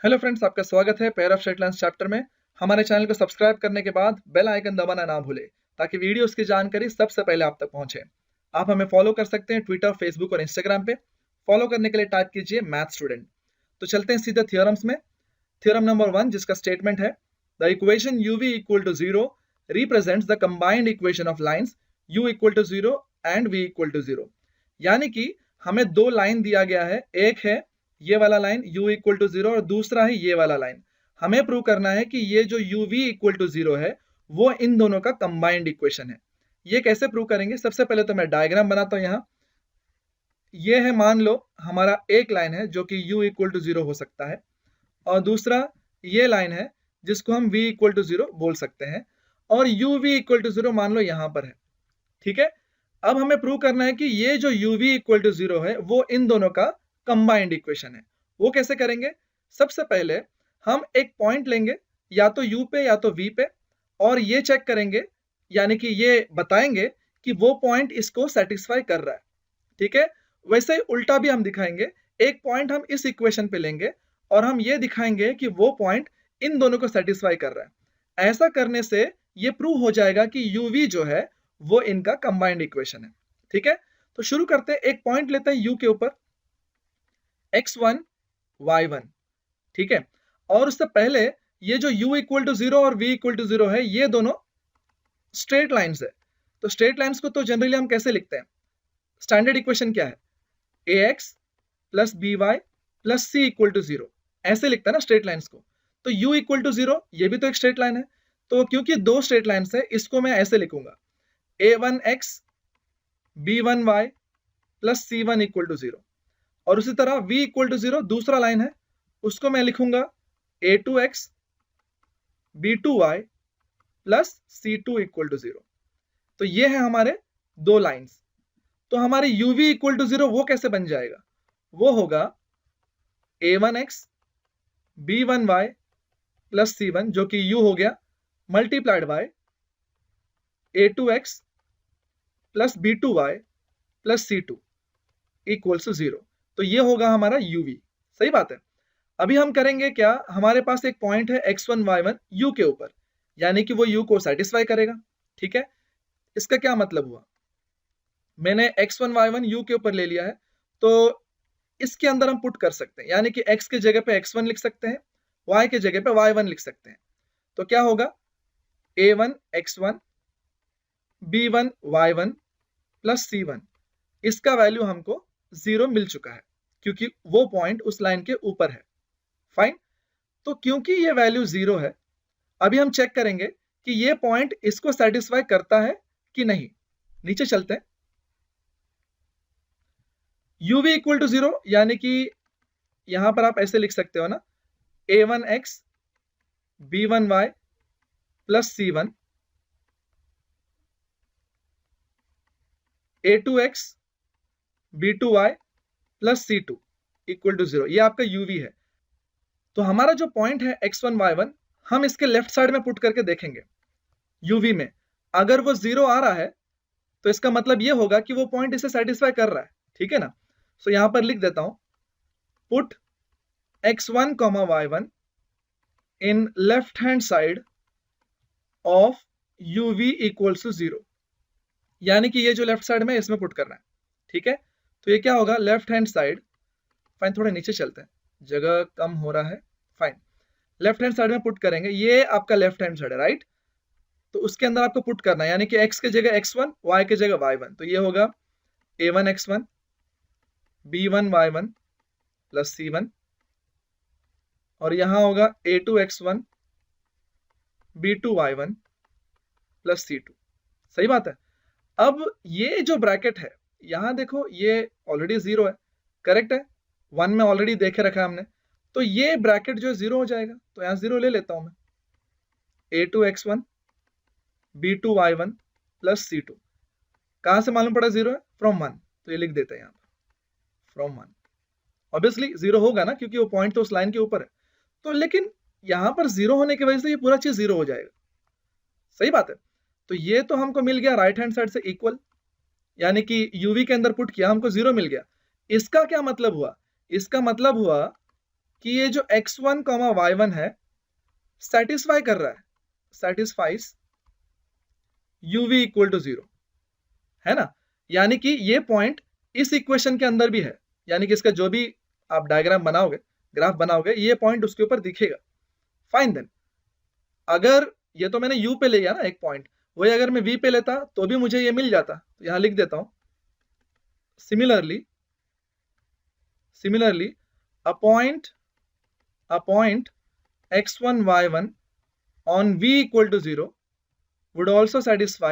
Hello friends, आपका स्वागत है pair of straight lines chapter में। हमारे चैनल को सब्सक्राइब करने के बाद बेल आइकन दबाना ना भूलें ताकि वीडियोस की जानकारी सबसे पहले आप तक पहुंचे। आप हमें फॉलो कर सकते हैं ट्विटर, फेसबुक और इंस्टाग्राम पे। फॉलो करने के लिए टाइप कीजिए मैथ स्टूडेंट। तो चलते हैं सीधे थ्योरम्स में। थ्योरम नंबर 1 जिसका स्टेटमेंट है the equation uv equal to 0 represents the combined equation of lines u equal to 0 and v equal to 0। यानी कि हमें दो लाइन दिया गया है, एक है ये वाला लाइन u इक्वल टू 0 और दूसरा है ये वाला लाइन। हमें प्रूव करना है कि ये जो uv इक्वल टू 0 है वो इन दोनों का कंबाइंड इक्वेशन है। ये कैसे प्रूव करेंगे? सबसे पहले तो मैं डायग्राम बनाता हूं। यहाँ ये है, मान लो हमारा एक लाइन है जो कि u इक्वल टू 0 हो सकता है और दूसरा ये लाइन है जिसको हम v इक्वल टू 0 बोल सकते हैं और uv इक्वल टू 0 मान लो यहां पर है। ठीक है, अब हमें प्रूव करना है कि ये जो uv इक्वल टू 0 है वो इन दोनों का कंबाइंड इक्वेशन है। वो कैसे करेंगे? सबसे पहले हम एक पॉइंट लेंगे या तो u पे या तो v पे और ये चेक करेंगे, यानी कि ये बताएंगे कि वो पॉइंट इसको सेटिस्फाई कर रहा है। ठीक है, वैसे ही उल्टा भी हम दिखाएंगे। एक पॉइंट हम इस इक्वेशन पे लेंगे और हम ये दिखाएंगे कि वो पॉइंट इन दोनों को सेटिस्फाई कर रहा है। ऐसा करने से ये प्रूव हो जाएगा कि uv जो है वो इनका कंबाइंड इक्वेशन है। ठीक है, तो शुरू करते हैं। एक पॉइंट लेते हैं u के ऊपर, x1 y1। ठीक है, और उससे पहले ये जो u इक्वल टू 0 और v इक्वल टू 0 है ये दोनों स्ट्रेट लाइंस है। तो स्ट्रेट लाइंस को तो जनरली हम कैसे लिखते हैं? स्टैंडर्ड इक्वेशन क्या है? ax plus by plus c equal to 0, ऐसे लिखता है ना स्ट्रेट लाइंस को। तो u इक्वल टू 0 ये भी तो एक स्ट्रेट लाइन है, तो क्योंकि दो स्ट्रेट लाइंस है इसको मैं ऐसे लिखूंगा a1x b1y plus c1 equal to 0। और उसी तरह v इक्वल टू 0 दूसरा लाइन है, उसको मैं लिखूंगा a2x b2y plus c2 equal to 0। तो ये है हमारे दो लाइंस। तो हमारे uv इक्वल टू 0 वो कैसे बन जाएगा? वो होगा a1x b1y प्लस c1 जो कि u हो गया multiplied by a2x plus b2y plus c2 equals to 0। तो ये होगा हमारा uv। सही बात है। अभी हम करेंगे क्या, हमारे पास एक पॉइंट है x1 y1 u के ऊपर, यानी कि वो u को सेटिस्फाई करेगा। ठीक है, इसका क्या मतलब हुआ? मैंने x1 y1 u के ऊपर ले लिया है तो इसके अंदर हम पुट कर सकते हैं, यानी कि x के जगह पे x1 लिख सकते हैं, y के जगह पे y1 लिख सकते हैं। तो क्या होगा? a1 x1 b1 y1 plus c1, इसका वैल्यू हमको 0 मिल चुका है क्योंकि वो पॉइंट उस लाइन के ऊपर है। फाइन, तो क्योंकि ये वैल्यू 0 है, अभी हम चेक करेंगे कि ये पॉइंट इसको सेटिस्फाई करता है कि नहीं। नीचे चलते हैं। uv इक्वल टू 0 यानी कि यहां पर आप ऐसे लिख सकते हो ना, a1x b1y plus c1 a2x b2y plus c2 equal to 0। ये आपका uv है। तो हमारा जो पॉइंट है x1 y1 हम इसके लेफ्ट साइड में पुट करके देखेंगे uv में। अगर वो 0 आ रहा है तो इसका मतलब ये होगा कि वो पॉइंट इसे सेटिस्फाई कर रहा है। ठीक है ना, सो यहां पर लिख देता हूं put x1 y1 in left hand side of uv equals to 0, यानी कि ये जो लेफ्ट साइड में इसमें पुट करना है। ठीक है, तो ये क्या होगा? Left hand side. फाइन, थोड़ा नीचे चलते हैं, जगह कम हो रहा है। फाइन, लेफ्ट हैंड साइड में पुट करेंगे। ये आपका लेफ्ट हैंड साइड है, राइट? तो उसके अंदर आपको पुट करना है, यानी कि x के जगह x1, y के जगह y1। तो ये होगा a1 x1 b1 y1 plus c1 और यहां होगा a2 x1 b2 y1 plus c2। सही बात है। अब ये जो ब्रैकेट है यहां देखो, ये ऑलरेडी 0 है, करेक्ट है। 1 में ऑलरेडी देखे रखा है हमने, तो ये ब्रैकेट जो 0 हो जाएगा। तो यहां 0 ले लेता हूं मैं। a2 x1 b2 y1 plus c2, कहां से मालूम पड़ा 0 है? फ्रॉम 1। तो ये लिख देते हैं यहां पर फ्रॉम 1। ऑब्वियसली 0 होगा ना, क्योंकि वो पॉइंट तो उस लाइन के ऊपर है। तो लेकिन यहां पर 0 होने की वजह से ये पूरा चीज 0 हो जाएगा। सही बात है। तो ये तो हमको मिल गया राइट हैंड साइड से इक्वल, यानी कि uv के अंदर पुट किया, हमको 0 मिल गया। इसका क्या मतलब हुआ? इसका मतलब हुआ कि ये जो x1, y1 है सेटिस्फाई कर रहा है, सेटिस्फाइज uv इक्वल टू 0, है ना। यानी कि ये पॉइंट इस इक्वेशन के अंदर भी है, यानी कि इसका जो भी आप डायग्राम बनाओगे, ग्राफ बनाओगे, ये पॉइंट उसके ऊपर दिखेगा। फाइन देन, अगर ये तो मैंने u पे ले गया ना एक पॉइंट, वही अगर मैं v पे लेता तो भी मुझे ये मिल जाता। तो यहां लिख देता हूं, similarly a point x1 y1 on v equal to 0 would also satisfy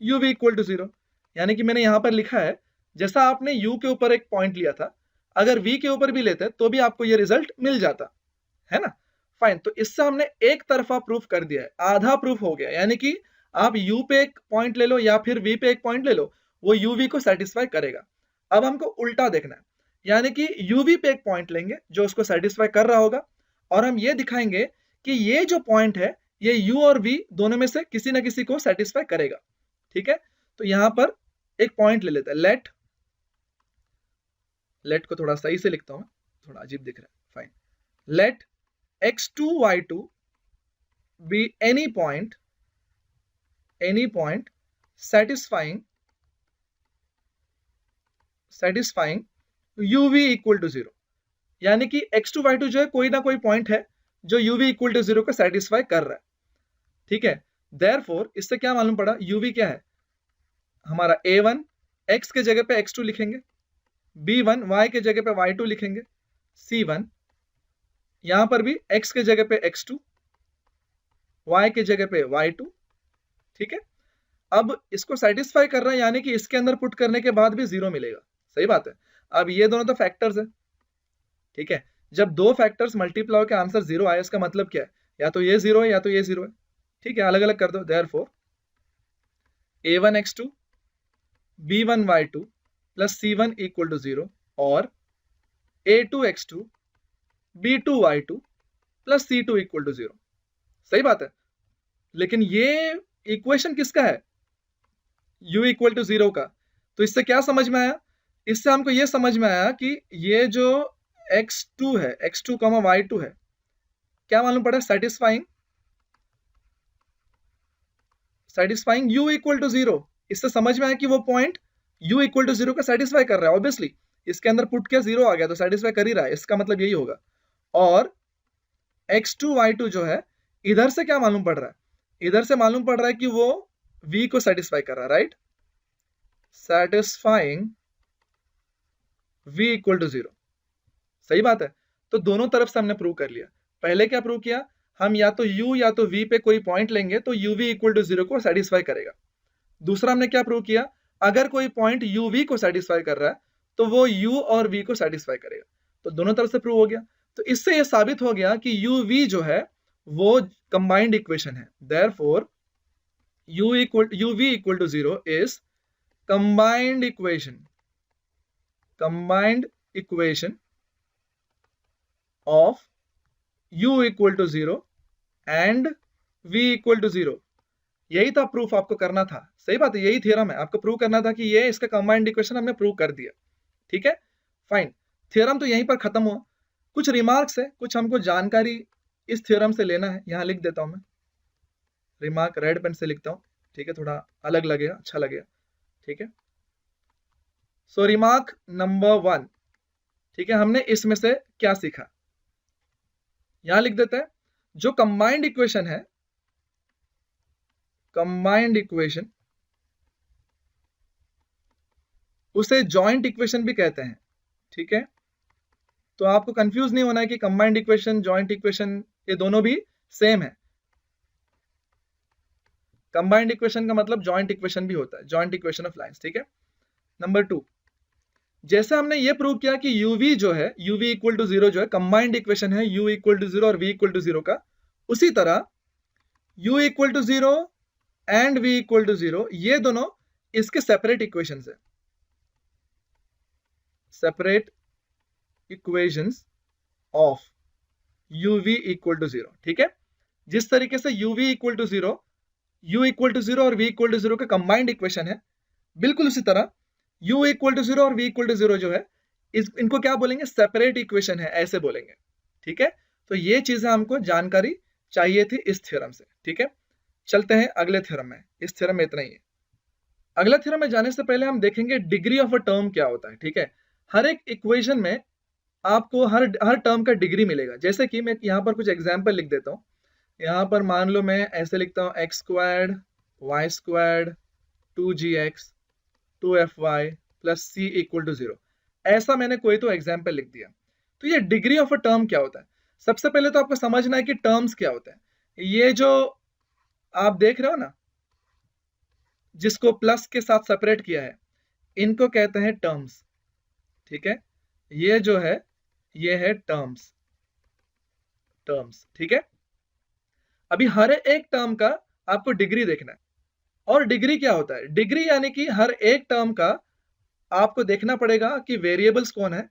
uv equal to 0। यानी कि मैंने यहां पर लिखा है, जैसा आपने u के ऊपर एक पॉइंट लिया था, अगर v के ऊपर भी लेते तो भी आपको ये रिजल्ट मिल जाता, है ना। फाइन, तो इससे हमने एक तरफा प्रूफ कर दिया है, आधा प्रूफ हो गया। यानी कि आप u पे एक पॉइंट ले लो या फिर v पे एक पॉइंट ले लो, वो uv को सेटिस्फाई करेगा। अब हमको उल्टा देखना है, यानी कि uv पे एक पॉइंट लेंगे जो उसको सेटिस्फाई कर रहा होगा, और हम ये दिखाएंगे कि ये जो पॉइंट है ये u और v दोनों में से किसी ना किसी को सेटिस्फाई करेगा। ठीक है, तो यहां पर एक पॉइंट ले लेते हैं, लेट को थोड़ा सही से लिखता हूं, थोड़ा अजीब दिख रहा है। Fine, let x2 y2 be any point satisfying uv equal to 0। यानी कि x2 y2 जो है कोई ना कोई पॉइंट है जो uv equal to 0 को सेटिस्फाई कर रहा है। ठीक है, देयरफॉर इससे क्या मालूम पड़ा, uv क्या है हमारा a1, x के जगह पे x2 लिखेंगे, b1 y के जगह पे y2 लिखेंगे, c1 यहां पर भी x के जगह पे x2, y के जगह पे y2। ठीक है, अब इसको सेटिस्फाई कर रहा है, यानी कि इसके अंदर पुट करने के बाद भी 0 मिलेगा। सही बात है। अब ये दोनों तो फैक्टर्स है, ठीक है, जब दो फैक्टर्स मल्टीप्लाई के आंसर 0 आए, इसका मतलब क्या है, या तो ये 0 है या तो ये 0 है। ठीक है, अलग अलग कर दो। Therefore a1 x2 b1 y2 plus c1 equal to 0 और a2 x2 b2 y2 plus c2 equal to 0। सही बात है, लेकिन ये इक्वेशन किसका है, u इक्वल टू 0 का। तो इससे क्या समझ में आया, इससे हमको ये समझ में आया कि ये जो x2 है, x2, y2 है, क्या मालूम पड़ा, सेटिस्फाइंग u इक्वल टू 0। इससे समझ में आया कि वो पॉइंट u इक्वल टू 0 का सेटिस्फाई कर रहा है। ऑब्वियसली इसके अंदर पुट किया 0 आ गया तो सेटिस्फाई कर ही रहा है, इसका मतलब यही होगा। और x2 y2 जो है, इधर से क्या मालूम पड़ रहा है, इधर से मालूम पड़ रहा है कि वो v को सेटिस्फाई कर रहा है, right, satisfying v equal to 0। सही बात है, तो दोनों तरफ से हमने प्रूव कर लिया। पहले क्या प्रूव किया, हम या तो u या तो v पे कोई पॉइंट लेंगे तो uv इक्वल टू 0 को सेटिस्फाई करेगा। दूसरा हमने क्या प्रूव किया, अगर कोई पॉइंट uv को सेटिस्फाई कर रहा है तो वो u और v को सेटिस्फाई करेगा। तो दोनों तरफ से प्रूव हो गया। तो इससे यह साबित हो गया कि uv जो है वो कंबाइंड इक्वेशन है। Therefore uv equal to 0 is combined equation of u equal to 0 and v equal to 0। यही था प्रूफ आपको करना था। सही बात है, यही थ्योरम है, आपको प्रूव करना था कि ये इसका कंबाइंड इक्वेशन हमने प्रूव कर दिया। ठीक है, फाइन, थ्योरम तो यहीं पर खत्म हुआ। कुछ रिमार्क्स है, कुछ हमको जानकारी इस थ्योरम से लेना है। यहां लिख देता हूं मैं रिमार्क, रेड पेन से लिखता हूं, ठीक है, थोड़ा अलग लगेगा, अच्छा लगेगा। ठीक है, सो रिमार्क नंबर 1, ठीक है, हमने इसमें से क्या सीखा, यहां लिख देते हैं, जो कंबाइंड इक्वेशन है, कंबाइंड इक्वेशन उसे जॉइंट इक्वेशन भी कहते हैं। ठीक है, तो आपको कंफ्यूज नहीं होना है कि कंबाइंड इक्वेशन, जॉइंट इक्वेशन ये दोनों भी सेम है। कंबाइंड इक्वेशन का मतलब जॉइंट इक्वेशन भी होता है, जॉइंट इक्वेशन ऑफ लाइंस। ठीक है, नंबर 2, जैसे हमने ये प्रूव किया कि uv जो है, uv इक्वल टू 0 जो है कंबाइंड इक्वेशन है u इक्वल टू 0 और v इक्वल टू 0 का, उसी तरह u equal to 0 and v equal to 0 ये दोनों इसके सेपरेट इक्वेशंस है, separate equations of uv equal to 0। ठीक है, जिस तरीके से uv equal to 0, u equal to 0 और v इक्वल टू 0 का कंबाइंड इक्वेशन है, बिल्कुल उसी तरह u इक्वल टू 0 और v इक्वल टू 0 जो है, इनको क्या बोलेंगे, सेपरेट इक्वेशन है, ऐसे बोलेंगे। ठीक है, तो ये चीजें हमको जानकारी चाहिए थी इस थ्योरम से। ठीक है, चलते हैं अगले थ्योरम में। इस थ्योरम में इतना ही है। अगला थ्योरम में जाने से पहले हम देखेंगे डिग्री ऑफ अ टर्म क्या होता है। ठीक है, हर एक इक्वेशन में आपको हर टर्म का डिग्री मिलेगा। जैसे कि मैं यहाँ पर कुछ एग्जाम्पल लिख देता हूँ। यहाँ पर मान लो मैं ऐसे लिखता हूँ x squared y squared 2gx 2fy plus c equal to 0। ऐसा मैंने कोई तो एग्जाम्पल लिख दिया। तो ये डिग्री ऑफ अ टर्म क्या होता है? सबसे पहले तो आपको समझना है कि टर्म्स क्या होता है। ये जो आप देख रहे हो ना, जिसको प्लस के साथ सेपरेट किया है, इनको कहते हैं टर्म्स। ठीक है, ये जो है ये है टर्म्स। ठीक है, अभी हर एक टर्म का आपको डिग्री देखना है। और डिग्री क्या होता है? डिग्री यानी कि हर एक टर्म का आपको देखना पड़ेगा कि वेरिएबल्स कौन है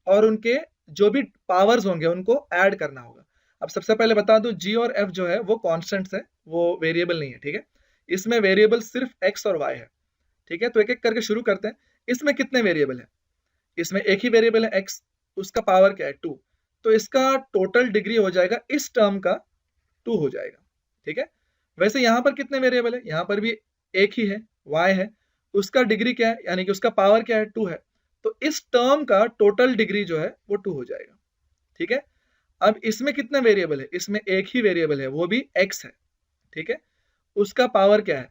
और उनके जो भी पावर्स होंगे उनको ऐड करना होगा। अब सबसे पहले बता दूं, g और f जो है वो कॉन्स्टेंट्स है, वो वेरिएबल नहीं है। ठीक है, इसमें वेरिएबल सिर्फ x और y है। ठीक है, तो एक एक करके शुरू करते हैं। इसमें कितने वेरिएबल है? इसमें एक ही वेरिएबल है x, उसका पावर क्या है 2। तो इसका टोटल डिग्री हो जाएगा इस टर्म का 2 हो जाएगा। ठीक है, वैसे यहाँ पर कितने वेरिएबल है? यहाँ पर भी एक ही है, y है, उसका डिग्री क्या है, यानी कि उसका पावर क्या है 2 है। तो इस टर्म का टोटल डिग्री जो है वो 2 हो जाएगा। ठीक है, अब इसमें कितने वेरिएबल है? इसमें एक ही वेरिएबल है, वो भी x है। ठीक है, उसका पावर क्या है?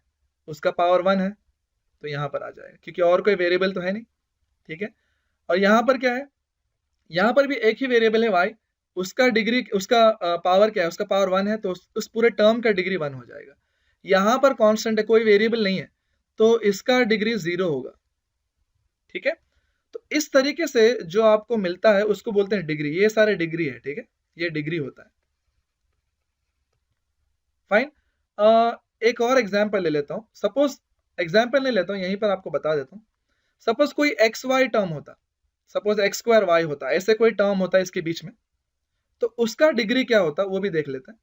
उसका पावर 1 है, तो यहाँ पर आ जाएगा क्योंकि और कोई वेरिएबल तो है नहीं। ठीक है, और यहाँ पर क्या है? यहाँ पर भी एक ही वेरिएबल है y, उसका डिग्री, उसका पावर क्या है? उसका पावर 1 है, तो उस पूरे टर्म का डिग्री 1 हो जाएगा। यहाँ पर कांस्टेंट है, कोई वेरिएबल नहीं है, तो इसका डिग्री 0 होगा। ठीक है, तो इस तरीके से जो आपको मिलता है उसको बोलते हैं डिग्री। ये सारे डिग्री है। ठीक है, ये डिग्री होता है। फाइन, एक और एग्जाम्पल ले लेता हूँ। सपोज एग्जाम्पल नहीं लेता हूँ, यहीं पर आपको बता देता हूँ। सपोज कोई एक्स वाई टर्म होता, सपोज एक्स स्क्वायर वाई होता, ऐसे कोई टर्म होता है इसके बीच में, तो उसका डिग्री क्या होता वो भी देख लेते हैं।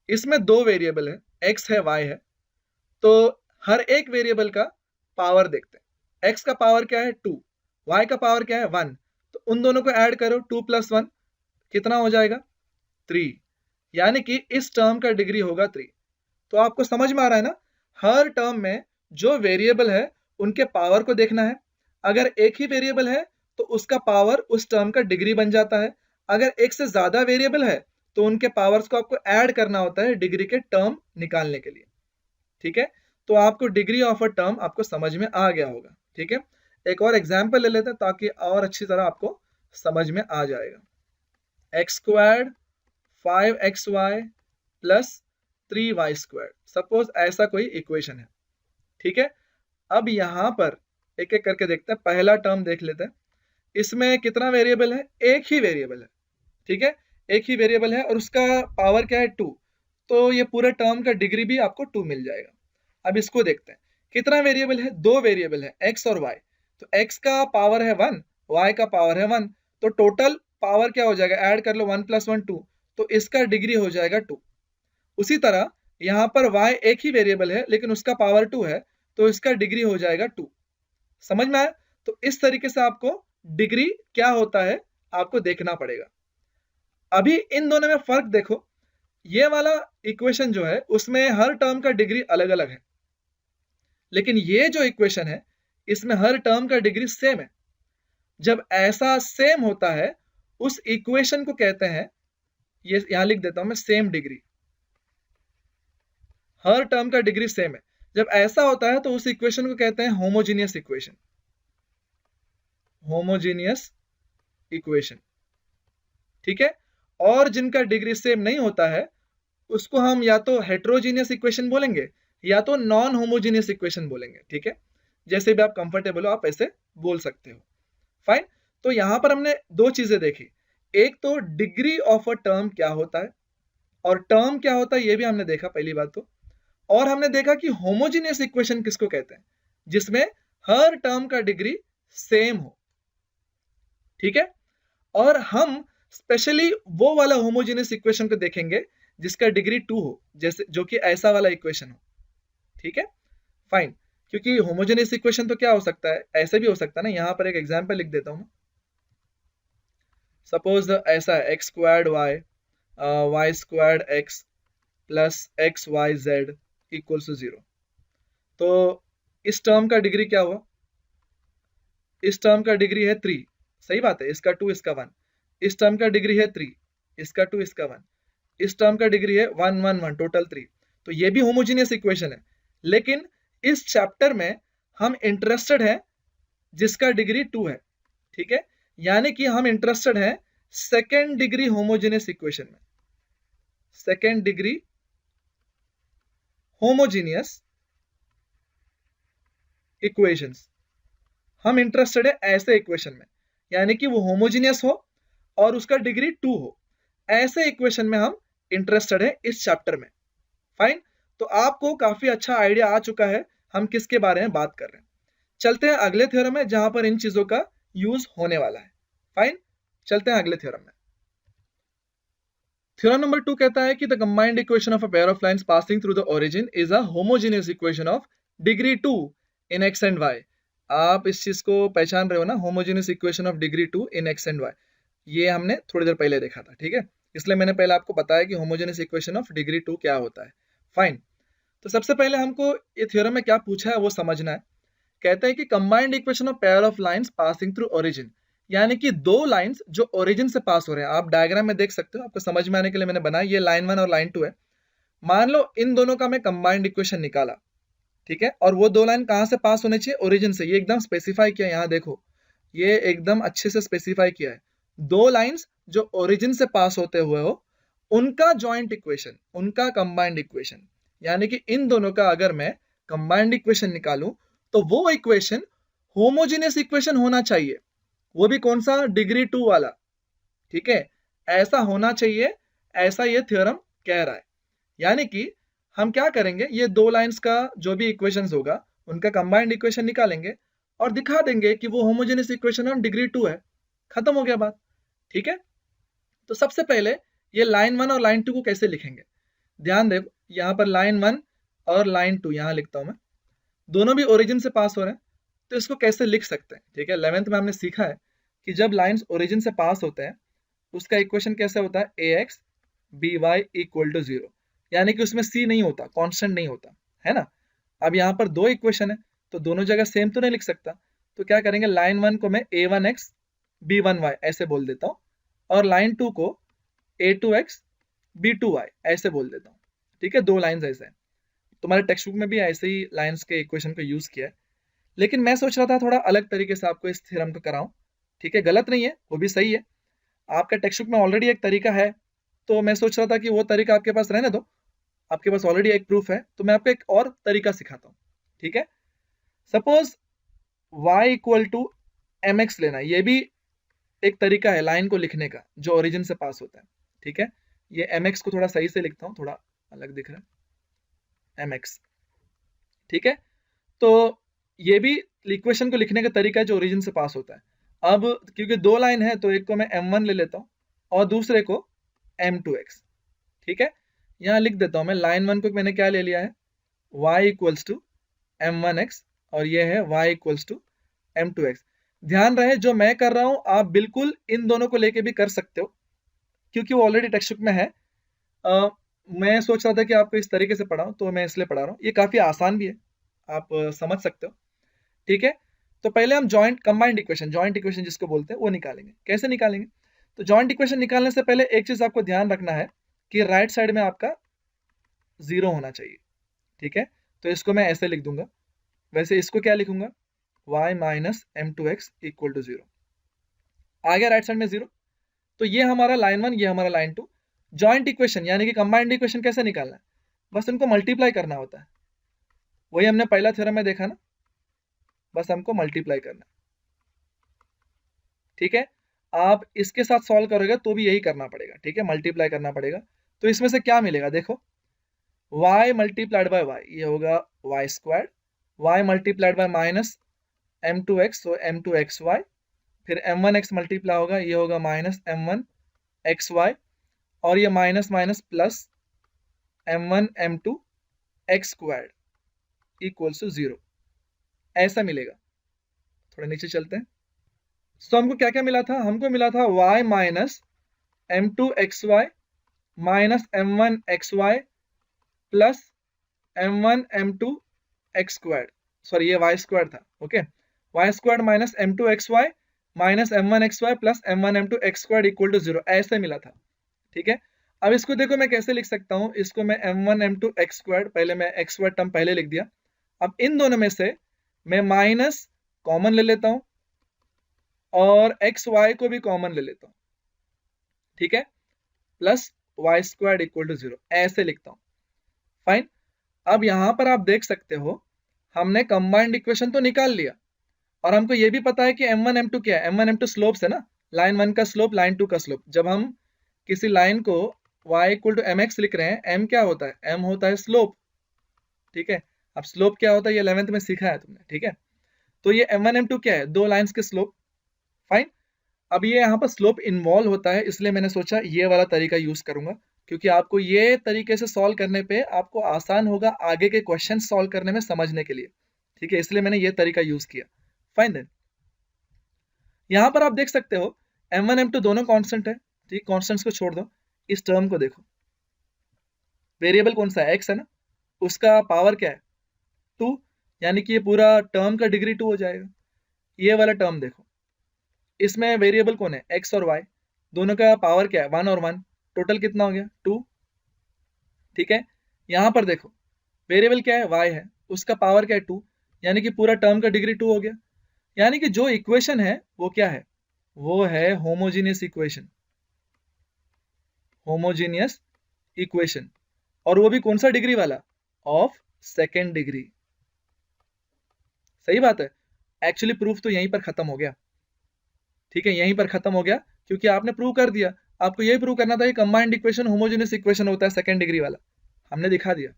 इसमें दो वेरिएबल है, एक्स है वाई है, तो हर एक वेरिएबल का पावर देखते हैं। एक्स का पावर क्या है 2, वाई का पावर क्या है 1, तो उन दोनों को ऐड करो, 2 + 1 कितना हो जाएगा 3, यानी कि इस टर्म का डिग्री होगा 3। तो आपको समझ में आ रहा है ना, हर टर्म में जो वेरिएबल है उनके पावर को देखना है। अगर एक ही वेरिएबल है तो उसका पावर उस टर्म का डिग्री बन जाता है। अगर एक से ज्यादा वेरिएबल है तो उनके पावर्स को आपको ऐड करना होता है डिग्री के टर्म निकालने के लिए। ठीक है, तो आपको डिग्री ऑफ अ टर्म आपको समझ में आ गया होगा। ठीक है, एक और एग्जाम्पल ले लेते हैं ताकि और अच्छी तरह आपको समझ में आ जाएगा। x² 5xy plus 3y², suppose ऐसा कोई इक्वेशन है। ठीक है, अब यहां पर एक एक करके देखते हैं। पहला टर्म देख लेते हैं, इसमें कितना वेरिएबल है? एक ही वेरिएबल है। ठीक है, एक ही वेरिएबल है और उसका पावर क्या है 2, तो ये पूरे टर्म का डिग्री भी आपको 2 मिल जाएगा। अब इसको देखते हैं, कितना वेरिएबल है? दो वेरिएबल है, x और y। तो x का पावर है 1, y का पावर है 1, तो टोटल पावर क्या हो जाएगा? ऐड कर लो, 1 + 1 2, तो इसका डिग्री हो जाएगा 2। उसी तरह यहाँ पर y एक ही वेरिएबल है लेकिन उसका पावर 2 है, तो इसका डिग्री हो जाएगा 2। समझ में आया? तो इस तरीके से आपको डिग्री क्या होता है आपको देखना पड़ेगा। अभी इन दोनों में फर्क देखो, ये वाला इक्वेशन जो है उसमें हर टर्म का डिग्री अलग अलग है, लेकिन ये जो इक्वेशन है इसमें हर टर्म का डिग्री सेम है। जब ऐसा सेम होता है उस इक्वेशन को कहते हैं, ये यहां लिख देता हूं मैं, सेम डिग्री। हर टर्म का डिग्री सेम है, जब ऐसा होता है तो उस इक्वेशन को कहते हैं होमोजीनियस इक्वेशन। Homogeneous equation. ठीक है, और जिनका डिग्री सेम नहीं होता है उसको हम या तो हेट्रोजीनियस इक्वेशन बोलेंगे या तो नॉन होमोजीनियस इक्वेशन बोलेंगे। ठीक है, जैसे भी आप कंफर्टेबल हो आप ऐसे बोल सकते हो। फाइन, तो यहां पर हमने दो चीजें देखी, एक तो डिग्री ऑफ अ टर्म क्या होता है और टर्म क्या होता है ये भी हमने देखा पहली बात तो, और हमने देखा कि होमोजीनियस इक्वेशन किसको कहते हैं, जिसमें हर टर्म का डिग्री सेम हो। ठीक है, और हम स्पेशली वो वाला होमोजीनियस इक्वेशन को देखेंगे जिसका डिग्री 2 हो, जैसे जो कि ऐसा वाला इक्वेशन हो। ठीक है, फाइन, क्योंकि होमोजेनियस इक्वेशन तो क्या हो सकता है, ऐसे भी हो सकता है ना। यहाँ पर एक एग्जाम्पल लिख देता हूँ मैं। सपोज ऐसा है x squared y y squared x plus x y z equals to 0। तो इस टर्म का डिग्री क्या हुआ, इस टर्म का डिग्री है 3, सही बात है, इसका 2 इसका 1। इस टर्म का डिग्री है 3, इसका 2 इसका 1। इस टर्म का डिग्री है 1 1 1, टोटल 3। तो ये भी होमोजीनियस इक्वेशन है, लेकिन इस चैप्टर में हम इंटरेस्टेड हैं जिसका डिग्री 2 है, ठीक है। यानी कि हम इंटरेस्टेड हैं सेकेंड डिग्री होमोजीनियस इक्वेशन में, सेकेंड डिग्री होमोजीनियस इक्वेशंस। हम इंटरेस्टेड है ऐसे इक्वेशन में, यानी कि वो होमोजीनियस हो और उसका डिग्री 2 हो, ऐसे इक्वेशन में हम इंटरेस्टेड है इस चैप्टर में। फाइन, तो आपको काफी अच्छा आइडिया आ चुका है हम किसके बारे में बात कर रहे हैं। चलते हैं अगले थ्योरम में जहां पर इन चीजों का यूज होने वाला है। फाइन, चलते हैं अगले थ्योरम में। थ्योरम नंबर 2 कहता है कि the combined equation of a pair of lines passing through the origin is a homogeneous equation of degree 2 in x and y. आप इस चीज को पहचान रहे हो ना, homogeneous equation of degree 2 in x and y. ये हमने थोड़ी देर पहले देखा था, ठीक है। इसलिए मैंने पहले आपको बताया कि होमोजेनियस इक्वेशन ऑफ डिग्री 2 क्या होता है। फाइन, तो सबसे पहले हमको ये थ्योरम में क्या पूछा है वो समझना है। कहता है कि combined equation of pair of lines passing through origin, यानी कि दो लाइंस जो ओरिजिन से पास हो रहे हैं। आप डायग्राम में देख सकते हो, आपको समझ में आने के लिए मैंने बनाया, ये लाइन 1 और लाइन 2 है। मान लो इन दोनों का मैं कंबाइंड इक्वेशन निकाला, ठीक है, और वो दो लाइन कहां से पास होने चाहिए, ओरिजिन से। ये एकदम स्पेसिफाई किया, यहाँ देखो ये एकदम अच्छे से स्पेसिफाई किया है। दो लाइंस जो ओरिजिन से पास होते हुए हो उनका जॉइंट इक्वेशन, उनका कंबाइंड इक्वेशन, यानी कि इन दोनों का अगर मैं कंबाइंड इक्वेशन निकालूं तो वो इक्वेशन होमोजेनियस इक्वेशन होना चाहिए। वो भी कौन सा, डिग्री 2 वाला, ठीक है। ऐसा होना चाहिए, ऐसा ये थ्योरम कह रहा है। यानी कि हम क्या करेंगे, ये दो लाइंस का जो भी इक्वेशंस होगा उनका कंबाइंड इक्वेशन निकालेंगे और दिखा देंगे कि वो होमोजेनियस इक्वेशन ऑन डिग्री 2 है। खत्म हो गया बात, ठीक है। तो सबसे पहले ये लाइन 1 और लाइन 2 को कैसे लिखेंगे, ध्यान देखो। यहाँ पर लाइन 1 और लाइन 2 यहाँ लिखता हूं मैं, दोनों भी ओरिजिन से पास हो रहे हैं, तो इसको कैसे लिख सकते हैं, ठीक है। 11th में हमने सीखा है कि जब लाइंस ओरिजिन से पास होते हैं उसका इक्वेशन कैसे होता है, ax by इक्वल टू 0, यानी कि उसमें c नहीं होता, कांस्टेंट नहीं होता, है ना। अब यहाँ पर दो इक्वेशन है तो दोनों जगह सेम तो नहीं लिख सकता, तो क्या करेंगे, लाइन 1 को मैं a1x b1y ऐसे बोल देता हूँ और लाइन 2 को a2x b2y ऐसे बोल देता हूँ, ठीक है। दो लाइंस ऐसे हैं, तुम्हारे टेक्स्ट बुक में भी ऐसे ही लाइंस के इक्वेशन को यूज किया है, लेकिन मैं सोच रहा था थोड़ा अलग तरीके से आपको इस थ्योरम को कराऊं, ठीक है। गलत नहीं है, वो भी सही है। आपका टेक्स्ट बुक में ऑलरेडी एक तरीका है, तो मैं सोच रहा था कि वो तरीका आपके पास रहने दो, आपके पास ऑलरेडी एक प्रूफ है, तो मैं आपको एक और तरीका सिखाता हूँ, ठीक है। Suppose y equal to m x लेना, ये भी एक तरीका है लाइन को लिखने का जो ओरिजिन से पास होता है, ठीक है। ये एम एक्स को थोड़ा सही से लिखता हूँ, थोड़ा अलग दिख रहा है एम एक्स, ठीक है। तो ये भी इक्वेशन को लिखने का तरीका है जो ओरिजिन से पास होता है। अब क्योंकि दो लाइन है तो एक को मैं m1 ले लेता हूँ और दूसरे को m2x, ठीक है। यहाँ लिख देता हूँ मैं, लाइन 1 को मैंने क्या ले लिया है, y इक्वल्स टू m1x और ये है y इक्वल्स टू m2x। ध्यान रहे जो मैं कर रहा हूँ आप बिल्कुल इन दोनों को लेके भी कर सकते हो, क्योंकि वो ऑलरेडी टेक्स्ट बुक में है। मैं सोच रहा था कि आपको इस तरीके से पढ़ाऊं तो मैं इसलिए पढ़ा रहा हूँ, ये काफी आसान भी है, आप समझ सकते हो, ठीक है। तो पहले हम joint combined equation, joint equation जिसको बोलते हैं वो निकालेंगे। कैसे निकालेंगे, तो जॉइंट इक्वेशन निकालने से पहले एक चीज आपको ध्यान रखना है कि राइट साइड में आपका 0 होना चाहिए, ठीक है। तो इसको मैं ऐसे लिख दूंगा, वैसे इसको क्या लिखूंगा, y minus m2x equal to 0, आ गया राइट साइड में 0। तो ये हमारा लाइन 1, ये हमारा लाइन 2। जॉइंट इक्वेशन यानी कि कंबाइंड इक्वेशन कैसे निकालना है, बस इनको मल्टीप्लाई करना होता है, वही हमने पहला थ्योरम में देखा ना, बस हमको मल्टीप्लाई करना है, ठीक है। आप इसके साथ सॉल्व करोगे तो भी यही करना पड़ेगा, ठीक है, मल्टीप्लाई करना पड़ेगा। तो इसमें से क्या मिलेगा, देखो y मल्टीप्लाइड बाय y, ये होगा y square, y multiplied by minus m2x, तो m2xy, फिर m1x मल्टीप्लाई होगा, ये होगा माइनस m1xy, और ये minus minus plus m1 m2 x square equals to 0। ऐसा मिलेगा। थोड़ा नीचे चलते हैं। सो हमको क्या क्या मिला था, हमको मिला था y minus m2xy minus m1xy plus m1 m2 x square, sorry ये y स्क्वायर था, okay, y square minus m2xy minus m1xy plus m1 m2 x square equal to 0, ऐसे मिला था। ठीक है, अब इसको देखो मैं कैसे लिख सकता हूँ, इसको मैं m1 m2 x स्क्वायर, पहले मैं x स्क्वायर टर्म पहले लिख दिया, अब इन दोनों में से मैं माइनस कॉमन ले लेता हूँ और एक्स वाई को भी कॉमन ले लेता हूँ, ठीक है, plus y square equal to 0, ऐसे लिखता हूँ। फाइन, अब यहां पर आप देख सकते हो हमने कंबाइंड इक्वेशन तो निकाल लिया और हमको ये भी पता है कि m1 m2 क्या है, m1 m2 स्लोप्स है ना, लाइन 1 का स्लोप, लाइन 2 का स्लोप। जब हम किसी लाइन को y इक्वल टू mx लिख रहे हैं, m क्या होता है, m होता है स्लोप, ठीक है। अब स्लोप क्या होता है ये 11th में सीखा है तुमने, ठीक है। तो ये m1 m2 क्या है, दो लाइंस के स्लोप। फाइन, अब ये यहाँ पर स्लोप इन्वॉल्व होता है, इसलिए मैंने सोचा ये वाला तरीका यूज करूंगा, क्योंकि आपको ये तरीके से सॉल्व करने पे आपको आसान होगा आगे के क्वेश्चन सॉल्व करने में, समझने के लिए, ठीक है, इसलिए मैंने ये तरीका यूज किया। फाइन देन, यहां पर आप देख सकते हो m1 m2 दोनों कांस्टेंट है, ठीक, कांस्टेंट्स को छोड़ दो, इस टर्म को देखो, वेरिएबल कौन सा है, x है ना, उसका पावर क्या है 2, यानी कि ये पूरा टर्म का डिग्री 2 हो जाएगा। ये वाला टर्म देखो, इसमें वेरिएबल कौन है, x और y, दोनों का पावर क्या है 1 और 1, टोटल कितना हो गया 2, ठीक है। यहां पर देखो वेरिएबल क्या है, y है, उसका पावर क्या है 2, यानी कि पूरा टर्म का डिग्री 2 हो गया। यानी कि जो इक्वेशन है वो क्या है, वो है होमोजीनियस इक्वेशन, होमोजीनियस इक्वेशन, और वो भी कौन सा डिग्री वाला, ऑफ सेकेंड डिग्री। सही बात है, एक्चुअली प्रूफ तो यहीं पर खत्म हो गया, ठीक है, यहीं पर खत्म हो गया, क्योंकि आपने प्रूव कर दिया। आपको यही प्रूव करना था कि कंबाइंड इक्वेशन होमोजेनियस इक्वेशन होता है सेकंड डिग्री वाला, हमने दिखा दिया।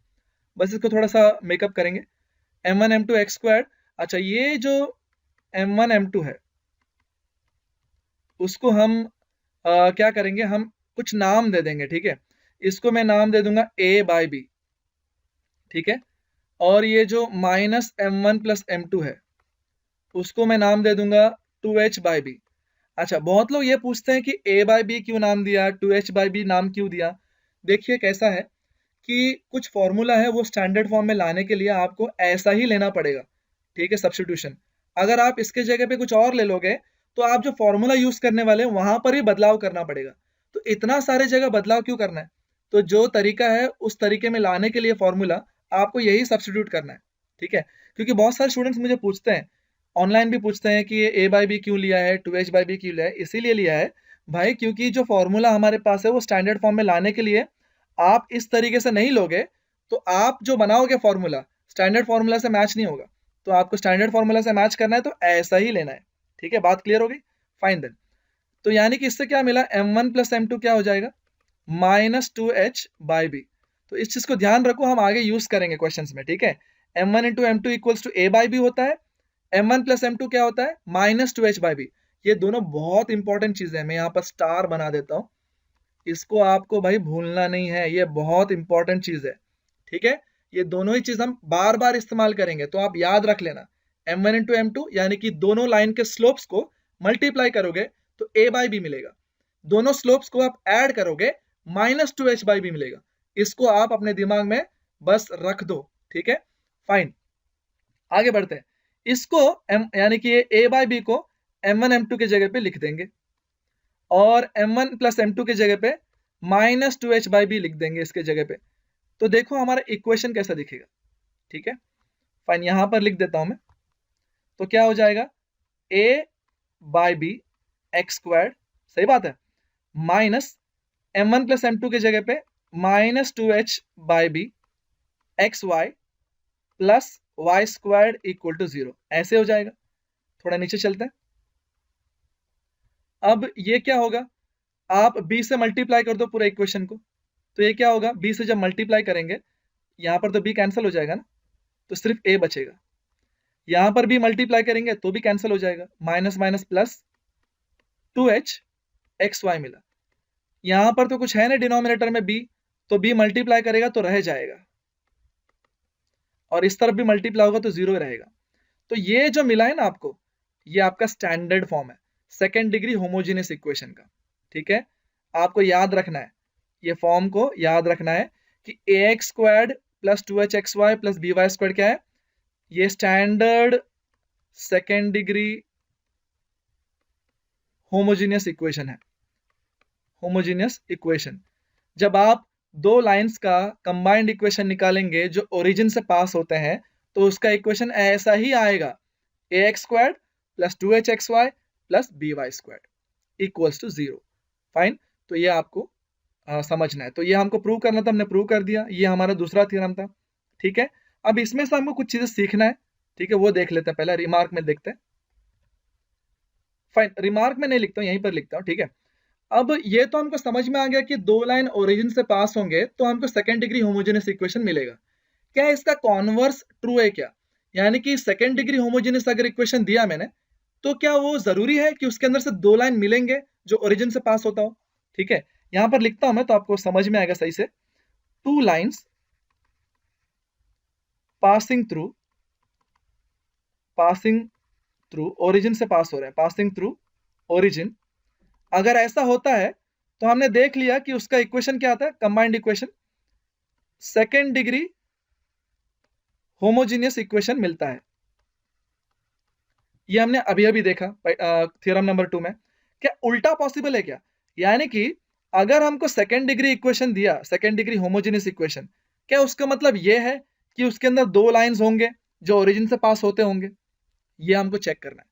बस इसको थोड़ा सा मेकअप करेंगे, m1 m2 x स्क्वायर। अच्छा, ये जो m1 m2 है उसको हम क्या करेंगे, हम कुछ नाम दे देंगे, ठीक है। इसको मैं नाम दे दूंगा a बाई बी, ठीक है, और ये जो माइनस m1 प्लस m2 है उसको मैं नाम दे दूंगा 2h बाई बी। अच्छा, बहुत लोग ये पूछते हैं कि a बाई बी क्यों नाम दिया, 2h बाई बी नाम क्यों दिया। देखिए कैसा है कि कुछ फॉर्मूला है वो स्टैंडर्ड फॉर्म में लाने के लिए आपको ऐसा ही लेना पड़ेगा, ठीक है, सब्स्टिट्यूशन। अगर आप इसके जगह पे कुछ और ले लोगे तो आप जो फॉर्मूला यूज करने वाले हैं वहां पर ही बदलाव करना पड़ेगा। तो इतना सारे जगह बदलाव क्यों करना है, तो जो तरीका है उस तरीके में लाने के लिए फॉर्मूला आपको यही सब्स्टिट्यूट करना है, ठीक है। क्योंकि बहुत सारे स्टूडेंट्स मुझे पूछते हैं, ऑनलाइन भी पूछते हैं कि ये a बाई बी क्यों लिया है, 2h बाई बी क्यों लिया है। इसीलिए लिया है भाई क्योंकि जो फॉर्मूला हमारे पास है वो स्टैंडर्ड फॉर्म में लाने के लिए आप इस तरीके से नहीं लोगे तो आप जो बनाओगे फॉर्मूला स्टैंडर्ड फॉर्मूला से मैच नहीं होगा। तो आपको स्टैंडर्ड फॉर्मूला से मैच करना है तो ऐसा ही लेना है, ठीक है, बात क्लियर हो गई। फाइन देन, तो यानी कि इससे क्या मिला, m1 प्लस m2 क्या हो जाएगा, माइनस 2h बाई बी। तो इस चीज को ध्यान रखो, हम आगे यूज करेंगे क्वेश्चंस में, ठीक है। m1 into m2 equals to a by b होता है, m1 प्लस m2 क्या होता है, माइनस 2h बाई बी। ये दोनों बहुत इंपॉर्टेंट चीजें हैं, मैं यहाँ पर स्टार बना देता हूँ, इसको आपको भाई भूलना नहीं है, ये बहुत इंपॉर्टेंट चीज है, ठीक है। ये दोनों ही चीज हम बार बार इस्तेमाल करेंगे, तो आप याद रख लेना, m1 इंटू m2 यानी कि दोनों लाइन के स्लोप्स को मल्टीप्लाई करोगे तो a बाई बी मिलेगा, दोनों स्लोप्स को आप ऐड करोगे माइनस 2h बाई बी मिलेगा। इसको आप अपने दिमाग में बस रख दो, ठीक है। फाइन, आगे बढ़ते हैं। इसको यानी कि a बाई बी को m1 m2 की जगह पे लिख देंगे और m1 प्लस m2 की जगह पे माइनस 2h बाई बी लिख देंगे इसके जगह पे। तो देखो हमारा इक्वेशन कैसा दिखेगा, ठीक है। फाइन, यहां पर लिख देता हूं मैं, तो क्या हो जाएगा, a by b x square, सही बात है, माइनस m1 प्लस m2 की जगह पे minus 2h by b x Y plus y square equal to 0, ऐसे हो जाएगा। थोड़ा नीचे चलते हैं, अब ये क्या होगा, आप b से मल्टीप्लाई कर दो पूरा इक्वेशन को, तो ये क्या होगा, b से जब मल्टीप्लाई करेंगे यहां पर तो b कैंसिल हो जाएगा ना, तो सिर्फ a बचेगा। यहां पर भी मल्टीप्लाई करेंगे तो भी कैंसिल हो जाएगा, minus minus plus 2h x y मिला। यहां पर तो कुछ है ना डिनोमिनेटर में b, तो b मल्टीप्लाई करेगा तो रह जाएगा और इस तरफ भी मल्टीप्लाई होगा तो 0 रहेगा। तो ये जो मिला है ना आपको, ये आपका स्टैंडर्ड फॉर्म है सेकेंड डिग्री होमोजेनियस इक्वेशन का। ठीक है, आपको याद रखना है, ये फॉर्म को याद रखना है कि ax squared plus 2hxy plus by squared क्या है, ये standard second degree homogeneous equation है। होमोजेनियस इक्वेशन, जब आप दो लाइंस का कंबाइंड इक्वेशन निकालेंगे जो ओरिजिन से पास होते हैं तो उसका इक्वेशन ऐसा ही आएगा, ax squared plus 2hxy plus by squared equals to 0। Fine, तो ये आपको समझना है। तो ये हमको प्रूव करना था, हमने प्रूव कर दिया, ये हमारा दूसरा थ्योरम था। ठीक है, अब इसमें से हमको कुछ चीजें सीखना है। ठीक है, वो देख लेते हैं, पहले रिमार्क में देखते हैं। फाइन, रिमार्क में नहीं लिखता हूँ, यहीं पर लिखता हूँ। ठीक है, अब ये तो हमको समझ में आ गया कि दो लाइन ओरिजिन से पास होंगे तो हमको सेकेंड डिग्री होमोजेनियस इक्वेशन मिलेगा। क्या इसका कॉन्वर्स ट्रू है क्या, यानी कि सेकेंड डिग्री होमोजेनियस अगर इक्वेशन दिया मैंने तो क्या वो जरूरी है कि उसके अंदर से दो लाइन मिलेंगे जो ओरिजिन से पास होता हो। ठीक है, यहां पर लिखता हूं मैं तो आपको समझ में आएगा सही से। Two lines passing through origin से पास हो रहे हैं, पासिंग थ्रू ओरिजिन। अगर ऐसा होता है तो हमने देख लिया कि उसका इक्वेशन क्या आता है, combined equation, second degree homogeneous equation मिलता है। ये हमने अभी अभी देखा थ्योरम नंबर 2 में। क्या उल्टा पॉसिबल है क्या, यानी कि अगर हमको सेकेंड डिग्री इक्वेशन दिया, सेकेंड डिग्री होमोजेनियस इक्वेशन, क्या उसका मतलब ये है कि उसके अंदर दो लाइंस होंगे जो ओरिजिन से पास होते होंगे? ये हमको चेक करना है,